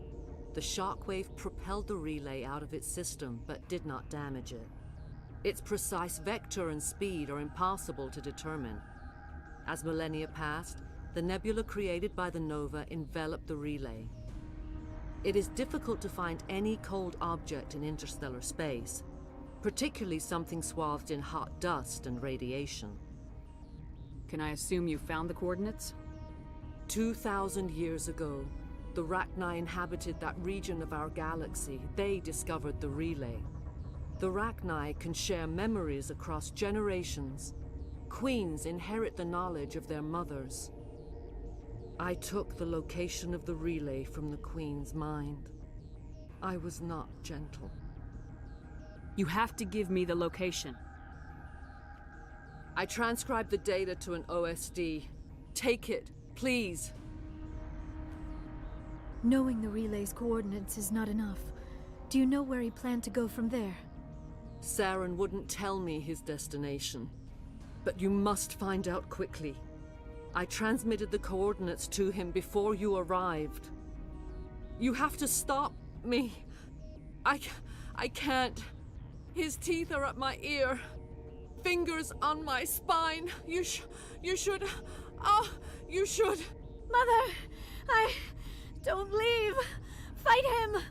[SPEAKER 18] The shockwave propelled the relay out of its system, but did not damage it. Its precise vector and speed are impossible to determine. As millennia passed, the nebula created by the nova enveloped the relay. It is difficult to find any cold object in interstellar space, particularly something swathed in hot dust and radiation.
[SPEAKER 2] Can I assume you found the coordinates?
[SPEAKER 18] 2,000 years ago, the Rachni inhabited that region of our galaxy. They discovered the relay. The Rachni can share memories across generations. Queens inherit the knowledge of their mothers. I took the location of the relay from the Queen's mind. I was not gentle.
[SPEAKER 2] You have to give me the location.
[SPEAKER 18] I transcribed the data to an OSD. Take it, please.
[SPEAKER 5] Knowing the relay's coordinates is not enough. Do you know where he planned to go from there?
[SPEAKER 18] Saren wouldn't tell me his destination. But you must find out quickly. I transmitted the coordinates to him before you arrived. You have to stop me. I can't. His teeth are at my ear. Fingers on my spine. You should... you should...
[SPEAKER 5] Mother, don't leave. Fight him.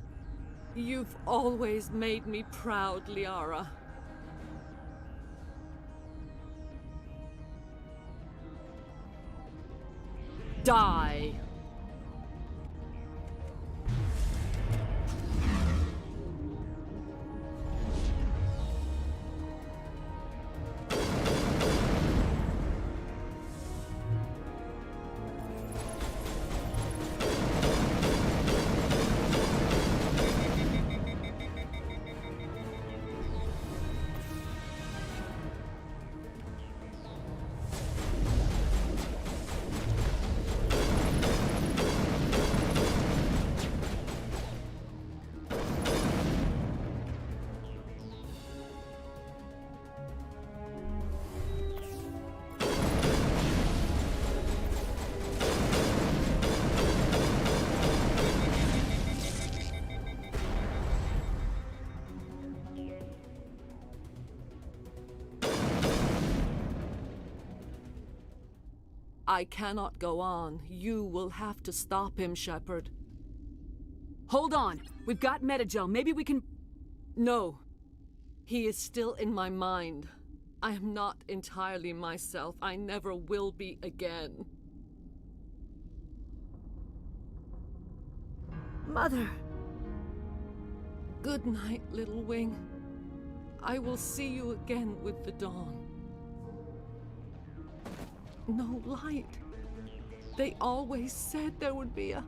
[SPEAKER 18] You've always made me proud, Liara. Die. I cannot go on. You will have to stop him, Shepard.
[SPEAKER 2] Hold on. We've got Metagel. Maybe we can...
[SPEAKER 18] No. He is still in my mind. I am not entirely myself. I never will be again.
[SPEAKER 5] Mother.
[SPEAKER 18] Good night, little wing. I will see you again with the dawn. No light. They always said there would be a...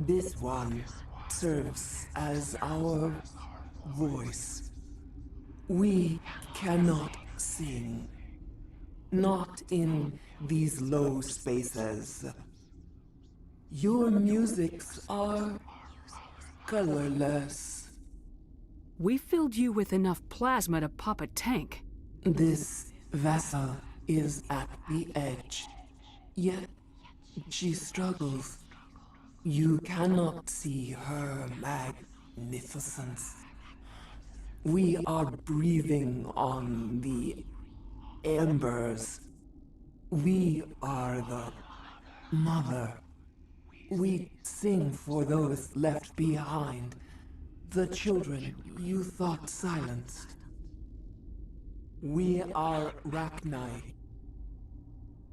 [SPEAKER 13] This one serves as our voice. We cannot sing. Not in these low spaces. Your musics are colorless.
[SPEAKER 2] We filled you with enough plasma to pop a tank.
[SPEAKER 13] This vessel is at the edge. Yet, she struggles. You cannot see her magnificence. We are breathing on the embers. We are the mother. We sing for those left behind, the children you thought silenced. We are Rachni.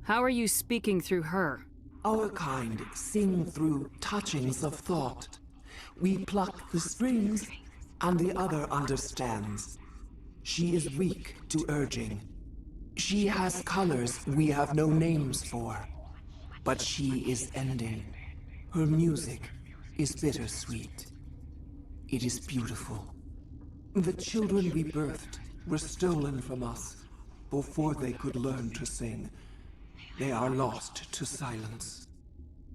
[SPEAKER 2] How are you speaking through her?
[SPEAKER 13] Our kind sing through touchings of thought. We pluck the strings, and the other understands. She is weak to urging. She has colors we have no names for. But she is ending. Her music is bittersweet. It is beautiful. The children we birthed were stolen from us before they could learn to sing. They are lost to silence.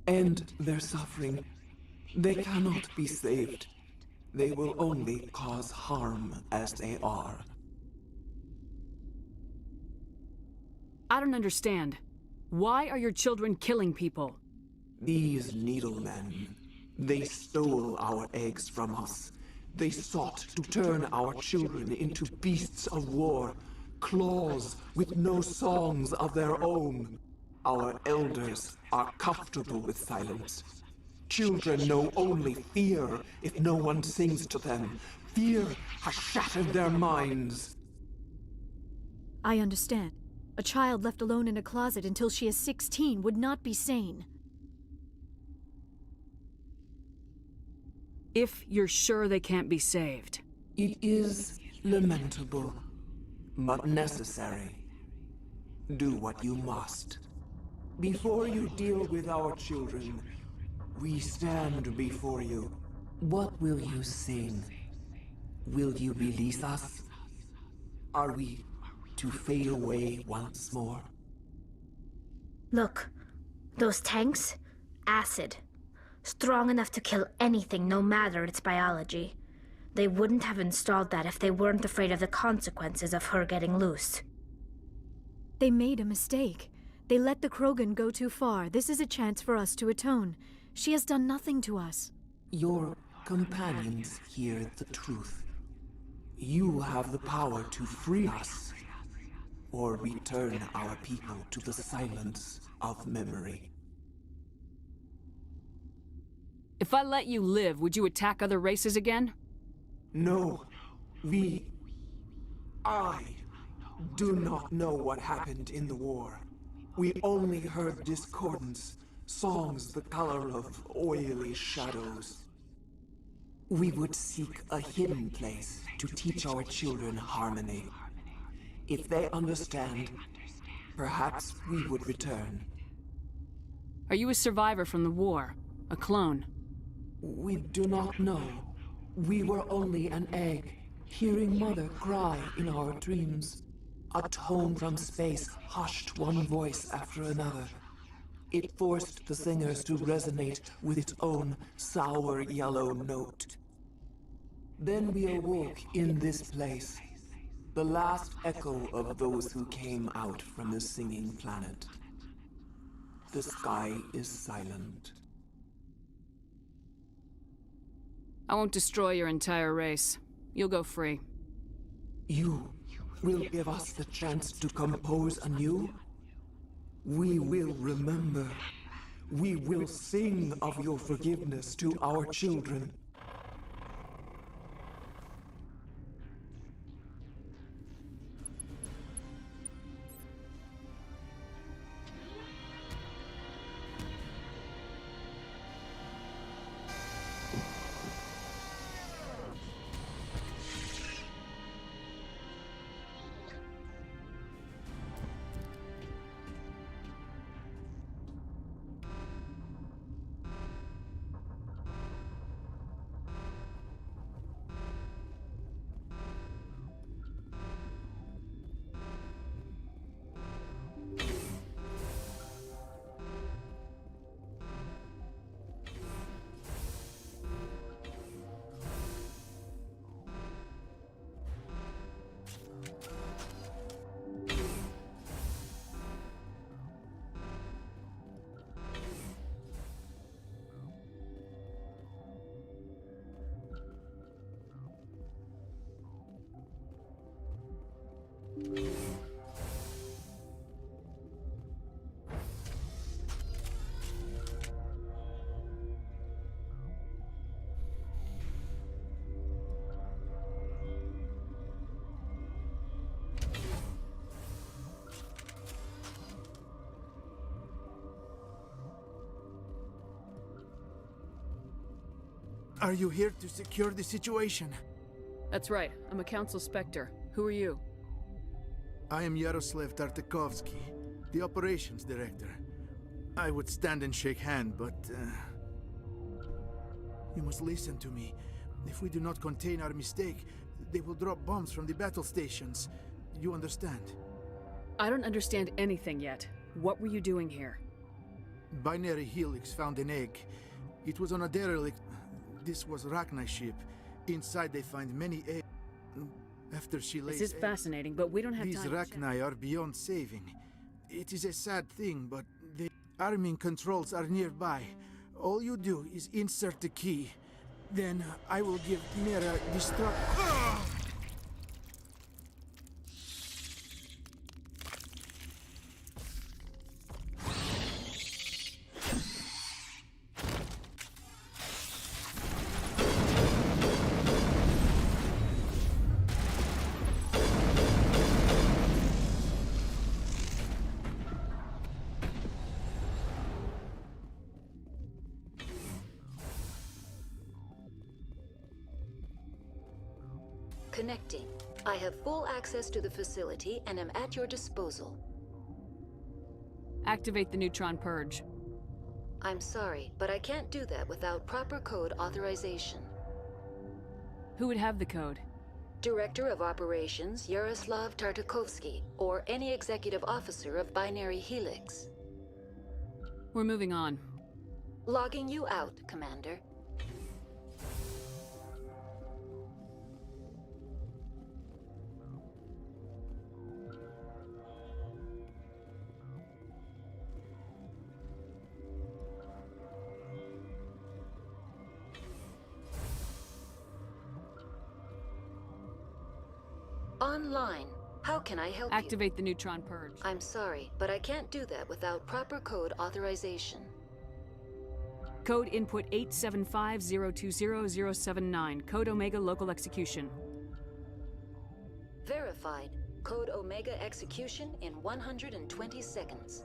[SPEAKER 13] And their suffering, they cannot be saved. They will only cause harm as they are.
[SPEAKER 2] I don't understand. Why are your children killing people?
[SPEAKER 13] These needlemen, they stole our eggs from us. They sought to turn our children into beasts of war, claws with no songs of their own. Our elders are comfortable with silence. Children know only fear if no one sings to them. Fear has shattered their minds.
[SPEAKER 5] I understand. A child left alone in a closet until she is 16 would not be sane.
[SPEAKER 2] If you're sure they can't be saved.
[SPEAKER 13] It is lamentable, but necessary. Do what you must. Before you deal with our children, we stand before you. What will you sing? Will you release us? Are we to fade away once more?
[SPEAKER 14] Look, those tanks? Acid. Strong enough to kill anything, no matter its biology. They wouldn't have installed that if they weren't afraid of the consequences of her getting loose.
[SPEAKER 5] They made a mistake. They let the Krogan go too far. This is a chance for us to atone. She has done nothing to us.
[SPEAKER 13] Your companions hear the truth. You have the power to free us, or return our people to the silence of memory.
[SPEAKER 2] If I let you live, would you attack other races again?
[SPEAKER 13] No. I do not know what happened in the war. We only heard discordance, songs the color of oily shadows. We would seek a hidden place to teach our children harmony. If they understand, perhaps we would return.
[SPEAKER 2] Are you a survivor from the war? A clone?
[SPEAKER 13] We do not know. We were only an egg, hearing Mother cry in our dreams. A tone from space hushed one voice after another. It forced the singers to resonate with its own sour yellow note. Then we awoke in this place, the last echo of those who came out from the singing planet. The sky is silent.
[SPEAKER 2] I won't destroy your entire race. You'll go free.
[SPEAKER 13] You will give us the chance to compose anew? We will remember. We will sing of your forgiveness to our children.
[SPEAKER 19] Are you here to secure the situation?
[SPEAKER 2] That's right. I'm a Council Spectre. Who are you?
[SPEAKER 19] I am Yaroslav Tartakovsky, the operations director. I would stand and shake hand, but you must listen to me. If we do not contain our mistake, they will drop bombs from the battle stations. You understand?
[SPEAKER 2] I don't understand anything yet. What were you doing here?
[SPEAKER 19] Binary Helix found an egg. It was on a derelict. This was Rachna's ship. Inside they find many eggs. After she lays
[SPEAKER 2] This is fascinating, but we don't have
[SPEAKER 19] these
[SPEAKER 2] time.
[SPEAKER 19] These Rachni are beyond saving. It is a sad thing, but the arming controls are nearby. All you do is insert the key. Then I will give Mira destruct.
[SPEAKER 7] Connecting. I have full access to the facility and am at your disposal.
[SPEAKER 2] Activate the neutron purge.
[SPEAKER 7] I'm sorry, but I can't do that without proper code authorization.
[SPEAKER 2] Who would have the code?
[SPEAKER 7] Director of Operations Yaroslav Tartakovsky, or any executive officer of Binary Helix.
[SPEAKER 2] We're moving on.
[SPEAKER 7] Logging you out, Commander. Online. How can I help you?
[SPEAKER 2] Activate the neutron purge.
[SPEAKER 7] I'm sorry, but I can't do that without proper code authorization.
[SPEAKER 2] Code input 875020079. Code Omega local execution.
[SPEAKER 7] Verified. Code Omega execution in 120 seconds.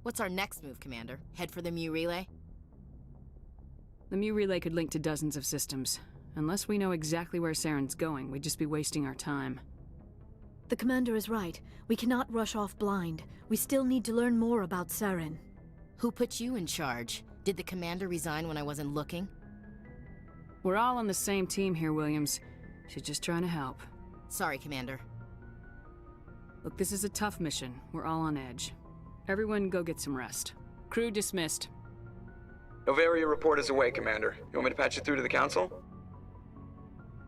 [SPEAKER 12] What's our next move, Commander? Head for the Mu Relay?
[SPEAKER 2] The Mu Relay could link to dozens of systems. Unless we know exactly where Saren's going, we'd just be wasting our time.
[SPEAKER 5] The Commander is right. We cannot rush off blind. We still need to learn more about Saren.
[SPEAKER 12] Who put you in charge? Did the Commander resign when I wasn't looking?
[SPEAKER 2] We're all on the same team here, Williams. She's just trying to help.
[SPEAKER 12] Sorry, Commander.
[SPEAKER 2] Look, this is a tough mission. We're all on edge. Everyone go get some rest. Crew dismissed.
[SPEAKER 22] Novaria report is away, Commander. You want me to patch you through to the Council?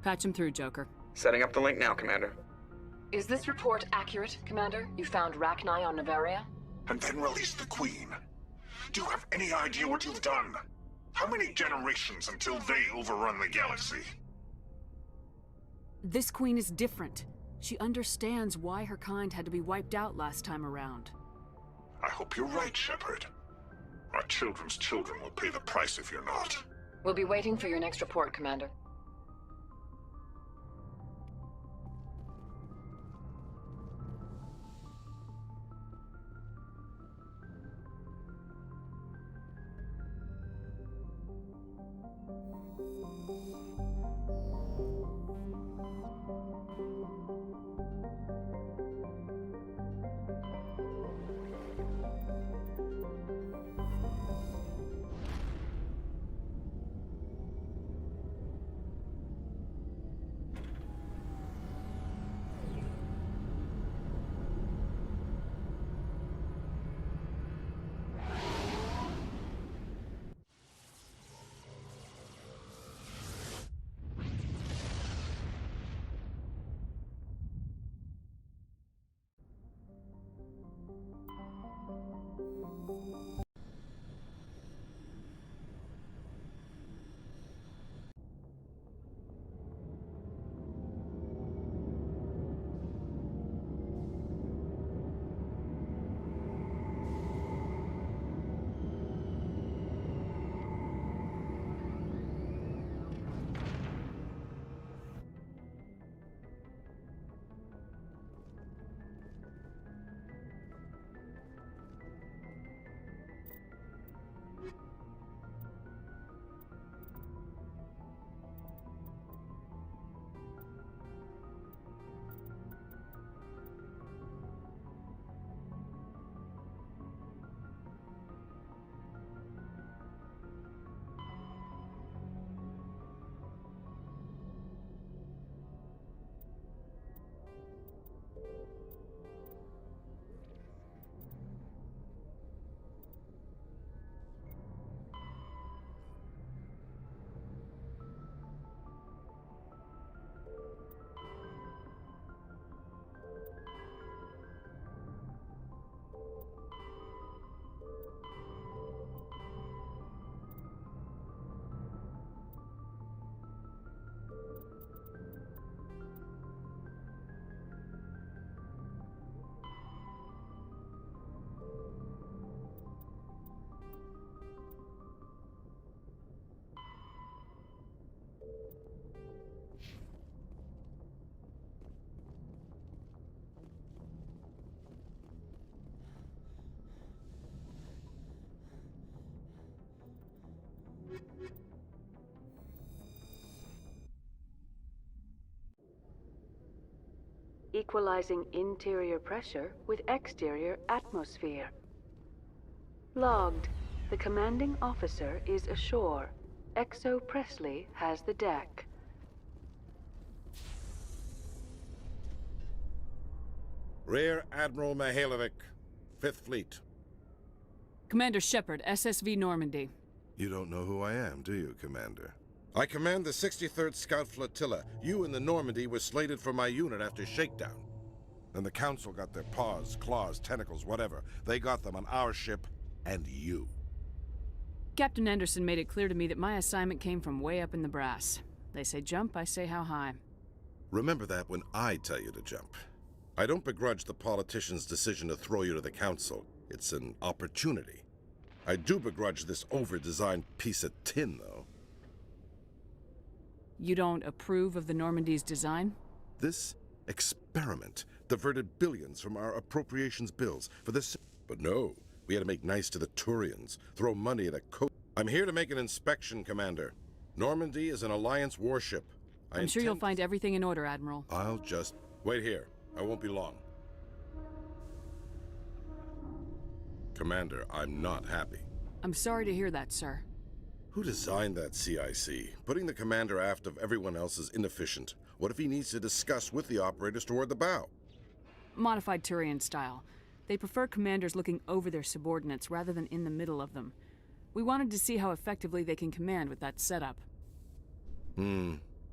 [SPEAKER 2] Patch him through, Joker.
[SPEAKER 22] Setting up the link now, Commander.
[SPEAKER 23] Is this report accurate, Commander? You found Rachni on Novaria?
[SPEAKER 24] And then released the Queen. Do you have any idea what you've done? How many generations until they overrun the galaxy?
[SPEAKER 2] This Queen is different. She understands why her kind had to be wiped out last time around.
[SPEAKER 24] I hope you're right, Shepard. Our children's children will pay the price if you're not.
[SPEAKER 23] We'll be waiting for your next report, Commander.
[SPEAKER 25] Equalizing interior pressure with exterior atmosphere. Logged. The commanding officer is ashore. Exo Presley has the deck.
[SPEAKER 26] Rear Admiral Mihailovic, 5th Fleet.
[SPEAKER 2] Commander Shepard, SSV Normandy.
[SPEAKER 26] You don't know who I am, do you, Commander? I command the 63rd Scout Flotilla. You and the Normandy were slated for my unit after shakedown. Then the Council got their paws, claws, tentacles, whatever. They got them on our ship, and you.
[SPEAKER 2] Captain Anderson made it clear to me that my assignment came from way up in the brass. They say jump, I say how high.
[SPEAKER 26] Remember that when I tell you to jump. I don't begrudge the politician's decision to throw you to the Council. It's an opportunity. I do begrudge this over-designed piece of tin, though.
[SPEAKER 2] You don't approve of the Normandy's design?
[SPEAKER 26] This experiment diverted billions from our appropriations bills for this. But no, We had to make nice to the Turians, throw money at a I'm here to make an inspection, Commander. Normandy is an Alliance warship.
[SPEAKER 2] I'm sure you'll find everything in order, Admiral.
[SPEAKER 26] I'll just... Wait here. I won't be long. Commander, I'm not happy.
[SPEAKER 2] I'm sorry to hear that, sir.
[SPEAKER 26] Who designed that CIC? Putting the commander aft of everyone else is inefficient. What if he needs to discuss with the operators toward the bow?
[SPEAKER 2] Modified Turian style. They prefer commanders looking over their subordinates rather than in the middle of them. We wanted to see how effectively they can command with that setup.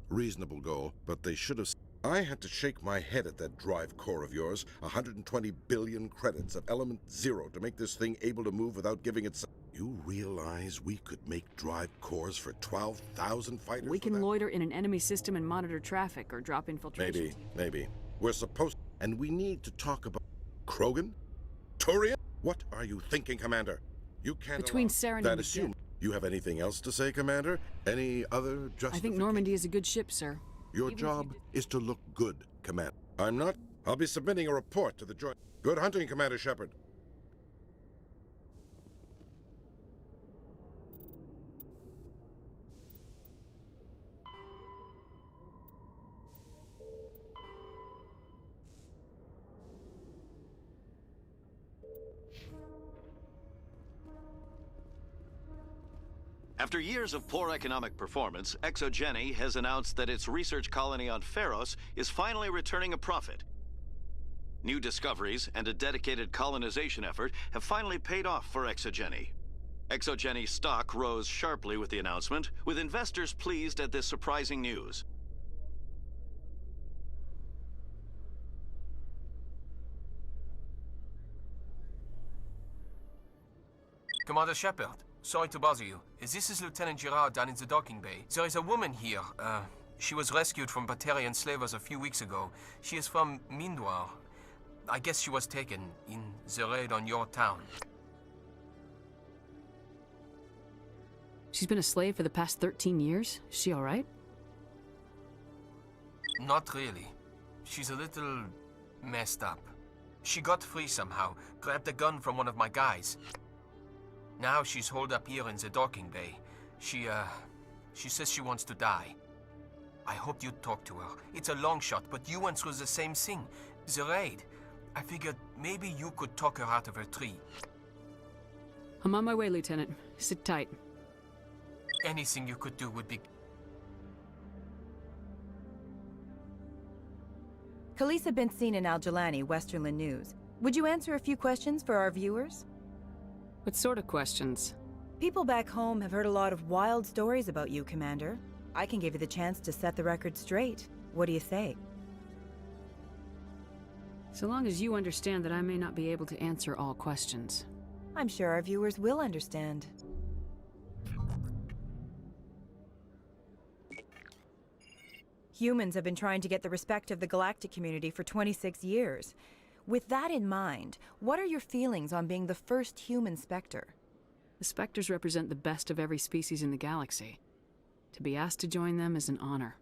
[SPEAKER 26] Reasonable goal, but they should have... I had to shake my head at that drive core of yours. 120 billion credits at element 0 to make this thing able to move without giving it... You realize we could make drive cores for 12,000 fighters?
[SPEAKER 2] We can loiter in an enemy system and monitor traffic or drop infiltration.
[SPEAKER 26] Maybe. We're supposed... And we need to talk about... Krogan? Turian? What are you thinking, Commander? You can't
[SPEAKER 2] Between Saren and the ship.
[SPEAKER 26] You have anything else to say, Commander? Any other justification?
[SPEAKER 2] I think Normandy is a good ship, sir.
[SPEAKER 26] Your job is to look good, Commander. I'm not. I'll be submitting a report to the joint... Good hunting, Commander Shepard.
[SPEAKER 3] After years of poor economic performance, Exogeny has announced that its research colony on Pharos is finally returning a profit. New discoveries and a dedicated colonization effort have finally paid off for Exogeny. Exogeny's stock rose sharply with the announcement, with investors pleased at this surprising news.
[SPEAKER 9] Commander Shepard, sorry to bother you. This is Lieutenant Girard down in the docking bay. There is a woman here. She was rescued from Batarian slavers a few weeks ago. She is from Mindwar. I guess she was taken in the raid on your town.
[SPEAKER 2] She's been a slave for the past 13 years? Is she all right?
[SPEAKER 9] Not really. She's a little messed up. She got free somehow, grabbed a gun from one of my guys. Now she's holed up here in the docking bay. She says she wants to die. I hoped you'd talk to her. It's a long shot, but you went through the same thing. The raid. I figured maybe you could talk her out of her tree.
[SPEAKER 2] I'm on my way, Lieutenant. Sit tight.
[SPEAKER 9] Anything you could do would be...
[SPEAKER 10] Khaleesa been seen in Al-Jalani, Westerland News. Would you answer a few questions for our viewers?
[SPEAKER 2] What sort of questions?
[SPEAKER 10] People back home have heard a lot of wild stories about you, Commander. I can give you the chance to set the record straight. What do you say?
[SPEAKER 2] So long as you understand that I may not be able to answer all questions.
[SPEAKER 10] I'm sure our viewers will understand. Humans have been trying to get the respect of the galactic community for 26 years. With that in mind, what are your feelings on being the first human Spectre?
[SPEAKER 2] The Spectres represent the best of every species in the galaxy. To be asked to join them is an honor.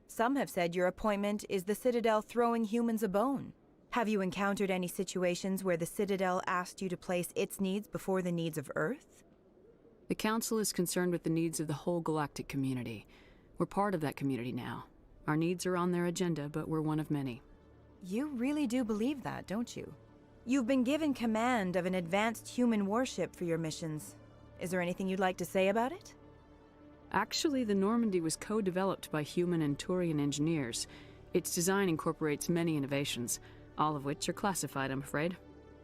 [SPEAKER 10] Some have said your appointment is the Citadel throwing humans a bone. Have you encountered any situations where the Citadel asked you to place its needs before the needs of Earth?
[SPEAKER 2] The Council is concerned with the needs of the whole galactic community. We're part of that community now. Our needs are on their agenda, but we're one of many.
[SPEAKER 10] You really do believe that, don't you? You've been given command of an advanced human warship for your missions. Is there anything you'd like to say about it?
[SPEAKER 2] Actually, the Normandy was co-developed by human and Turian engineers. Its design incorporates many innovations, all of which are classified, I'm afraid.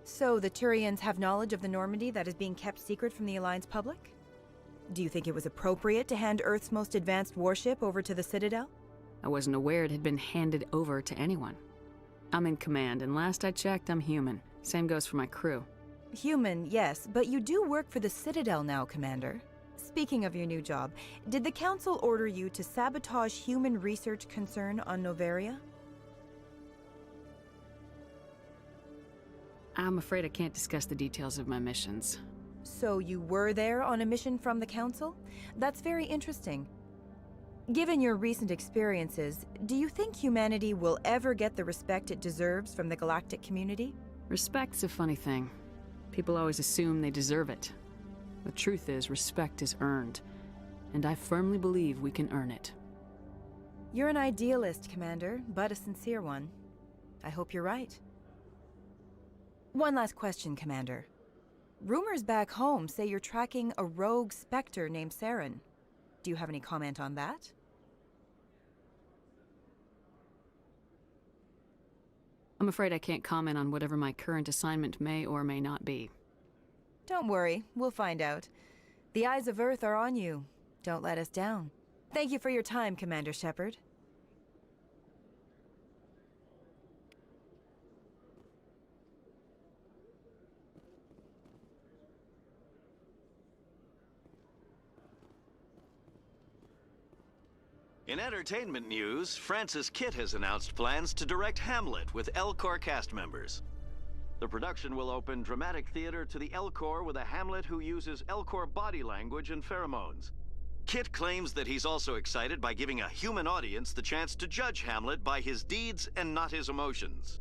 [SPEAKER 10] So the Turians have knowledge of the Normandy that is being kept secret from the Alliance public? Do you think it was appropriate to hand Earth's most advanced warship over to the Citadel?
[SPEAKER 2] I wasn't aware it had been handed over to anyone. I'm in command, and last I checked, I'm human. Same goes for my crew.
[SPEAKER 10] Human, yes, but you do work for the Citadel now, Commander. Speaking of your new job, did the Council order you to sabotage human research concern on Noveria?
[SPEAKER 2] I'm afraid I can't discuss the details of my missions.
[SPEAKER 10] So you were there on a mission from the Council? That's very interesting. Given your recent experiences, do you think humanity will ever get the respect it deserves from the galactic community?
[SPEAKER 2] Respect's a funny thing. People always assume they deserve it. The truth is, respect is earned. And I firmly believe we can earn it.
[SPEAKER 10] You're an idealist, Commander, but a sincere one. I hope you're right. One last question, Commander. Rumors back home say you're tracking a rogue Spectre named Saren. Do you have any comment on that?
[SPEAKER 2] I'm afraid I can't comment on whatever my current assignment may or may not be.
[SPEAKER 10] Don't worry, we'll find out. The eyes of Earth are on you. Don't let us down. Thank you for your time, Commander Shepard.
[SPEAKER 3] In entertainment news, Francis Kitt has announced plans to direct Hamlet with L-Corps cast members. The production will open dramatic theater to the L-Corps with a Hamlet who uses L-Corps body language and pheromones. Kitt claims that he's also excited by giving a human audience the chance to judge Hamlet by his deeds and not his emotions.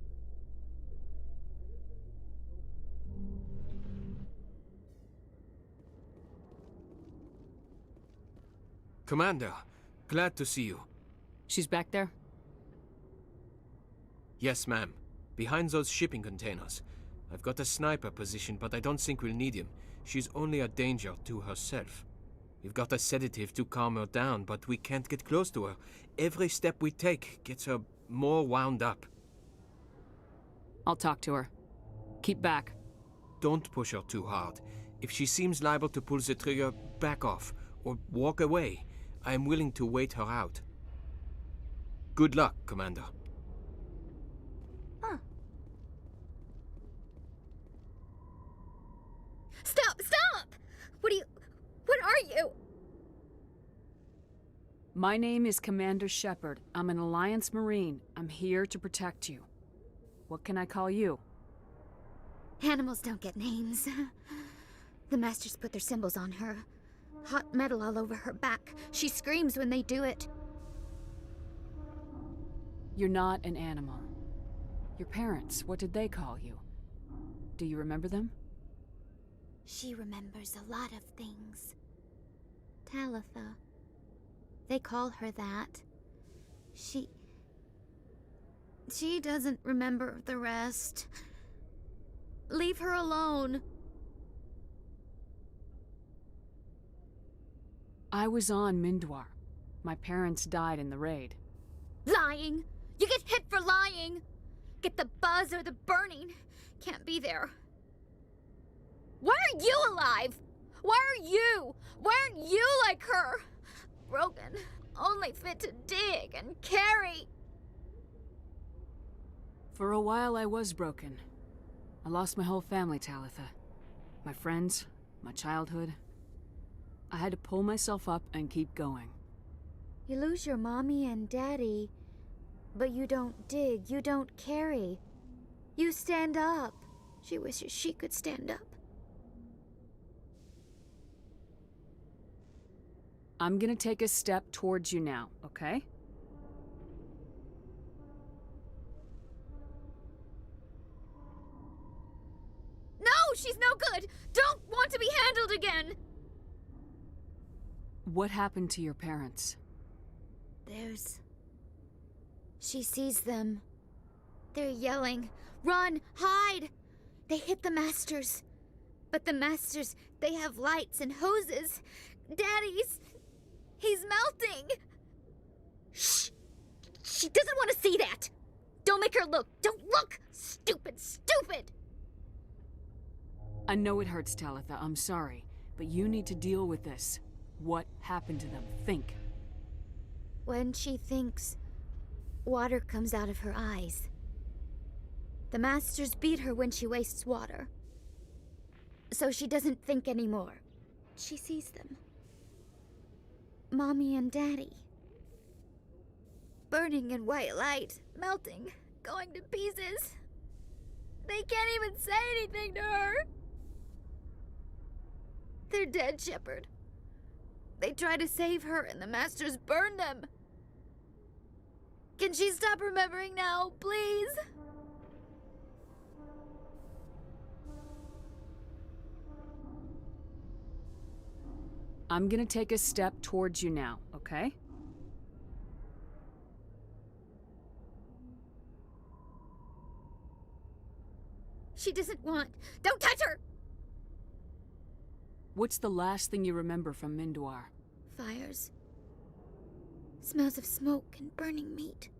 [SPEAKER 9] Commander, glad to see you.
[SPEAKER 2] She's back there?
[SPEAKER 9] Yes, ma'am. Behind those shipping containers. I've got a sniper position, but I don't think we'll need him. She's only a danger to herself. We've got a sedative to calm her down, but we can't get close to her. Every step we take gets her more wound up.
[SPEAKER 2] I'll talk to her. Keep back.
[SPEAKER 9] Don't push her too hard. If she seems liable to pull the trigger, back off, or walk away. I am willing to wait her out. Good luck, Commander.
[SPEAKER 5] Stop! Stop! What are you?
[SPEAKER 2] My name is Commander Shepard. I'm an Alliance Marine. I'm here to protect you. What can I call you?
[SPEAKER 14] Animals don't get names. The Masters put their symbols on her. Hot metal all over her back. She screams when they do it.
[SPEAKER 2] You're not an animal. Your parents, what did they call you? Do you remember them?
[SPEAKER 14] She remembers a lot of things. Talitha. They call her that. She doesn't remember the rest. Leave her alone.
[SPEAKER 2] I was on Mindwar. My parents died in the raid.
[SPEAKER 14] Lying! You get hit for lying! Get the buzz or the burning. Can't be there. Why are you alive? Why are you? Why aren't you like her? Broken. Only fit to dig and carry.
[SPEAKER 2] For a while I was broken. I lost my whole family, Talitha. My friends, my childhood. I had to pull myself up and keep going.
[SPEAKER 14] You lose your mommy and daddy, but you don't dig, you don't carry. You stand up. She wishes she could stand up.
[SPEAKER 2] I'm gonna take a step towards you now, okay?
[SPEAKER 14] No, she's no good! Don't want to be handled again!
[SPEAKER 2] What happened to your parents?
[SPEAKER 14] She sees them. They're yelling, "Run! Hide!" They hit the Masters. But the Masters, they have lights and hoses. He's melting! Shh! She doesn't want to see that! Don't make her look! Don't look! Stupid, stupid!
[SPEAKER 2] I know it hurts, Talitha, I'm sorry. But you need to deal with this. What happened to them? Think.
[SPEAKER 14] When she thinks, water comes out of her eyes. The Masters beat her when she wastes water. So she doesn't think anymore. She sees them. Mommy and Daddy. Burning in white light, melting, going to pieces. They can't even say anything to her. They're dead, Shepard. They try to save her and the Masters burn them. Can she stop remembering now, please?
[SPEAKER 2] I'm gonna take a step towards you now, okay?
[SPEAKER 5] She doesn't want... Don't touch her!
[SPEAKER 2] What's the last thing you remember from Mindoir?
[SPEAKER 5] Fires. Smells of smoke and burning meat.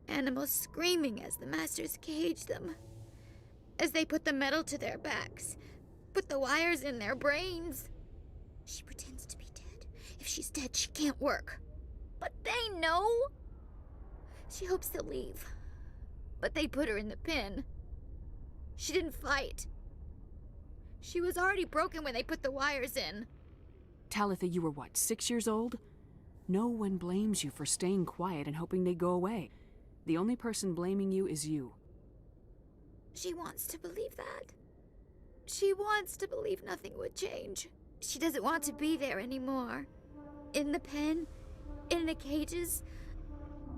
[SPEAKER 5] Animals screaming as the masters cage them. As they put the metal to their backs. Put the wires in their brains. She pretends to be dead. If she's dead, she can't work. But they know! She hopes to leave. But they put her in the pen. She didn't fight. She was already broken when they put the wires in.
[SPEAKER 2] Talitha, you were what, 6 years old? No one blames you for staying quiet and hoping they go away. The only person blaming you is you.
[SPEAKER 5] She wants to believe that. She wants to believe nothing would change. She doesn't want to be there anymore. In the pen, in the cages,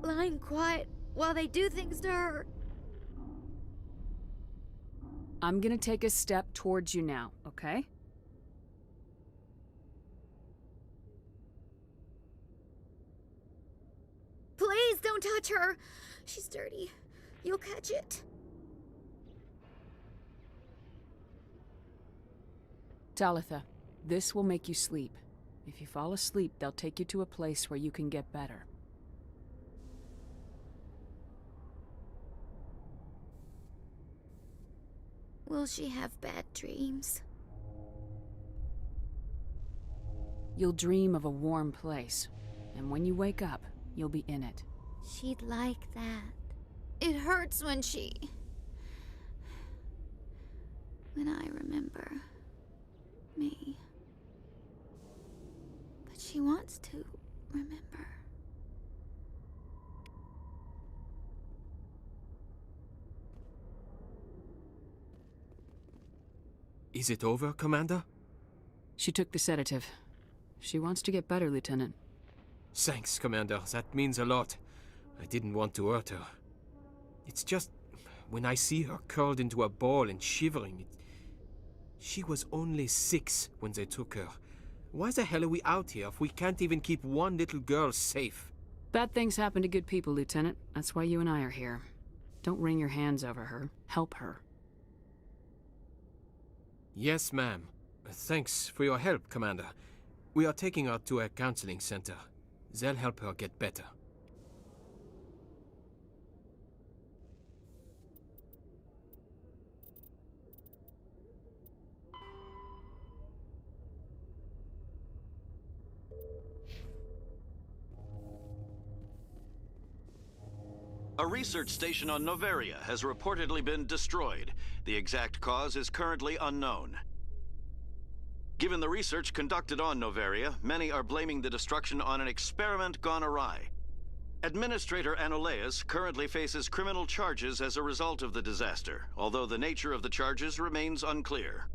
[SPEAKER 5] lying quiet while they do things to her.
[SPEAKER 2] I'm gonna take a step towards you now, okay?
[SPEAKER 5] Please don't touch her. She's dirty. You'll catch it.
[SPEAKER 2] Talitha, this will make you sleep. If you fall asleep, they'll take you to a place where you can get better.
[SPEAKER 5] Will she have bad dreams?
[SPEAKER 2] You'll dream of a warm place, and when you wake up, you'll be in it.
[SPEAKER 5] She'd like that. It hurts when I remember me. But she wants to remember.
[SPEAKER 9] Is it over, Commander?
[SPEAKER 2] She took the sedative. She wants to get better, Lieutenant.
[SPEAKER 9] Thanks, Commander. That means a lot. I didn't want to hurt her. It's just, when I see her curled into a ball and shivering, she was only 6 when they took her. Why the hell are we out here if we can't even keep one little girl safe?
[SPEAKER 2] Bad things happen to good people, Lieutenant. That's why you and I are here. Don't wring your hands over her. Help her.
[SPEAKER 9] Yes, ma'am. Thanks for your help, Commander. We are taking her to a counseling center. They'll help her get better.
[SPEAKER 3] A research station on Noveria has reportedly been destroyed. The exact cause is currently unknown. Given the research conducted on Noveria, many are blaming the destruction on an experiment gone awry. Administrator Anoleus currently faces criminal charges as a result of the disaster, although the nature of the charges remains unclear.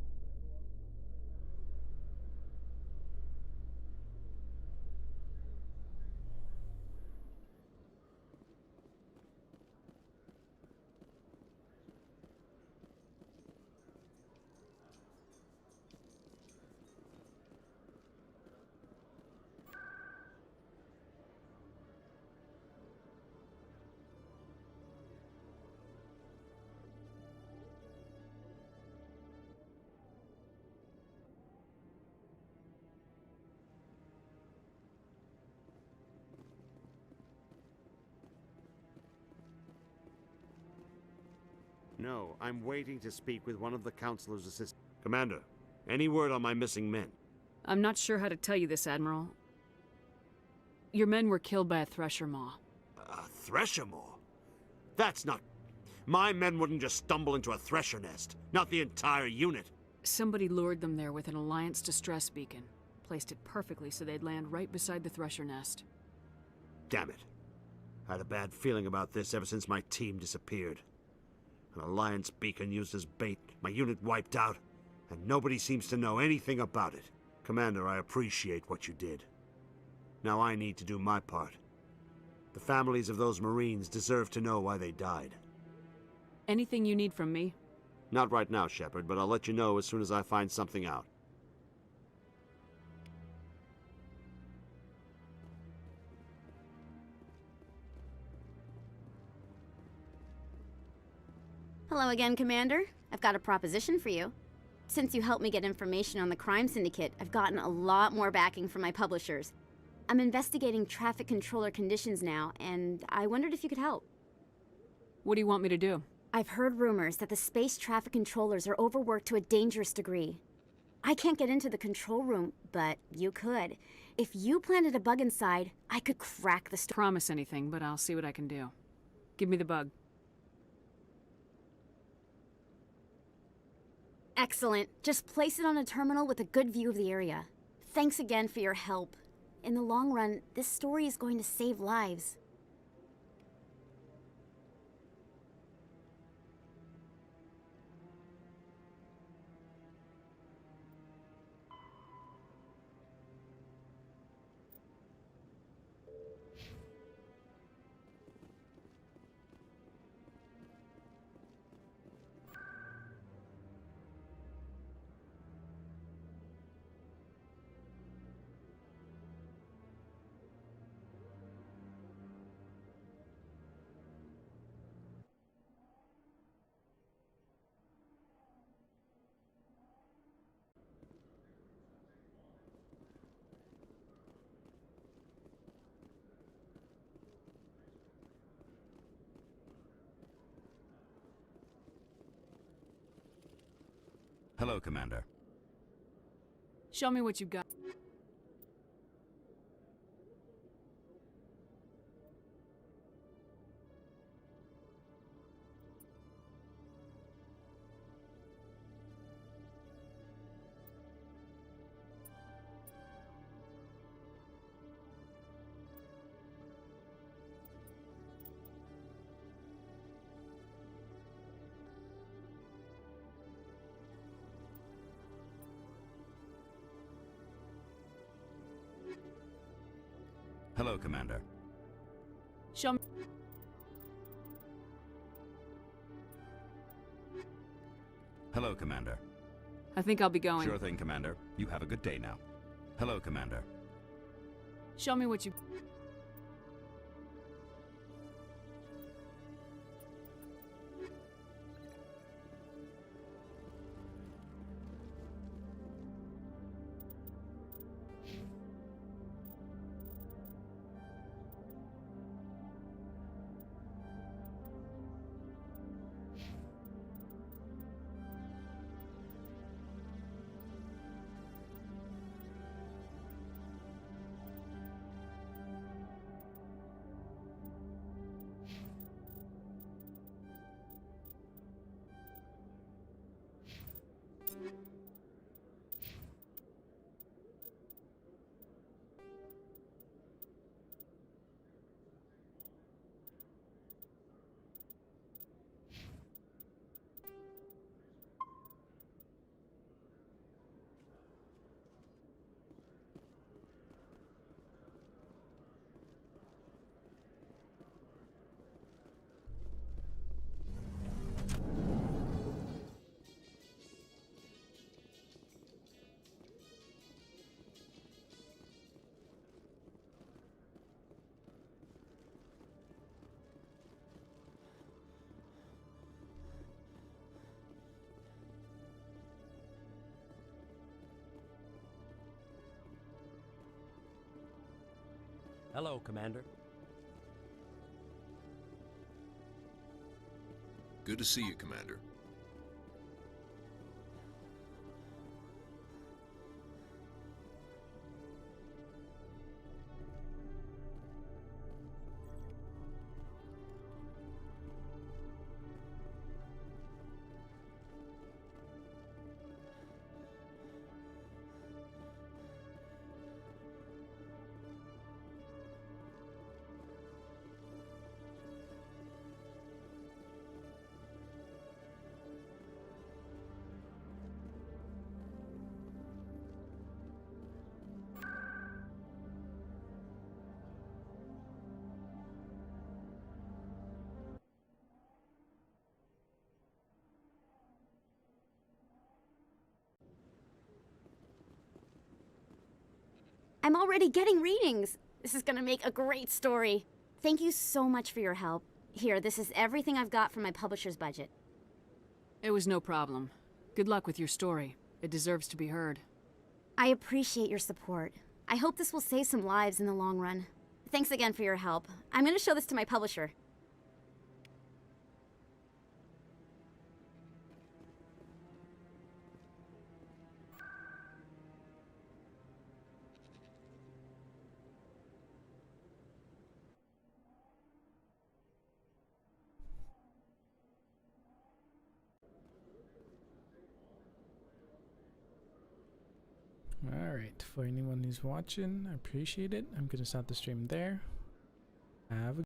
[SPEAKER 6] No, I'm waiting to speak with one of the Councilor's assistants. Commander, any word on my missing men?
[SPEAKER 2] I'm not sure how to tell you this, Admiral. Your men were killed by a thresher maw.
[SPEAKER 6] A thresher maw? That's not... My men wouldn't just stumble into a thresher nest. Not the entire unit.
[SPEAKER 2] Somebody lured them there with an Alliance distress beacon. Placed it perfectly so they'd land right beside the thresher nest.
[SPEAKER 6] Damn it. I had a bad feeling about this ever since my team disappeared. An Alliance beacon used as bait, my unit wiped out, and nobody seems to know anything about it. Commander, I appreciate what you did. Now I need to do my part. The families of those Marines deserve to know why they died.
[SPEAKER 2] Anything you need from me?
[SPEAKER 6] Not right now, Shepard, but I'll let you know as soon as I find something out.
[SPEAKER 8] Hello again, Commander. I've got a proposition for you. Since you helped me get information on the crime syndicate, I've gotten a lot more backing from my publishers. I'm investigating traffic controller conditions now, and I wondered if you could help.
[SPEAKER 2] What do you want me to do?
[SPEAKER 8] I've heard rumors that the space traffic controllers are overworked to a dangerous degree. I can't get into the control room, but you could. If you planted a bug inside, I could crack the
[SPEAKER 2] Promise anything, but I'll see what I can do. Give me the bug.
[SPEAKER 8] Excellent. Just place it on a terminal with a good view of the area. Thanks again for your help. In the long run, this story is going to save lives.
[SPEAKER 11] Hello, Commander.
[SPEAKER 2] Show me what you've got.
[SPEAKER 11] Hello, Commander.
[SPEAKER 2] Show me.
[SPEAKER 11] Hello, Commander.
[SPEAKER 2] I think I'll be going.
[SPEAKER 11] Sure thing, Commander. You have a good day now. Hello, Commander.
[SPEAKER 2] Show me what you...
[SPEAKER 15] Hello, Commander.
[SPEAKER 16] Good to see you, Commander.
[SPEAKER 8] I'm already getting readings. This is gonna make a great story. Thank you so much for your help. Here, this is everything I've got from my publisher's budget.
[SPEAKER 2] It was no problem. Good luck with your story. It deserves to be heard.
[SPEAKER 8] I appreciate your support. I hope this will save some lives in the long run. Thanks again for your help. I'm going to show this to my publisher.
[SPEAKER 1] Alright, for anyone who's watching, I appreciate it. I'm gonna stop the stream there. Have a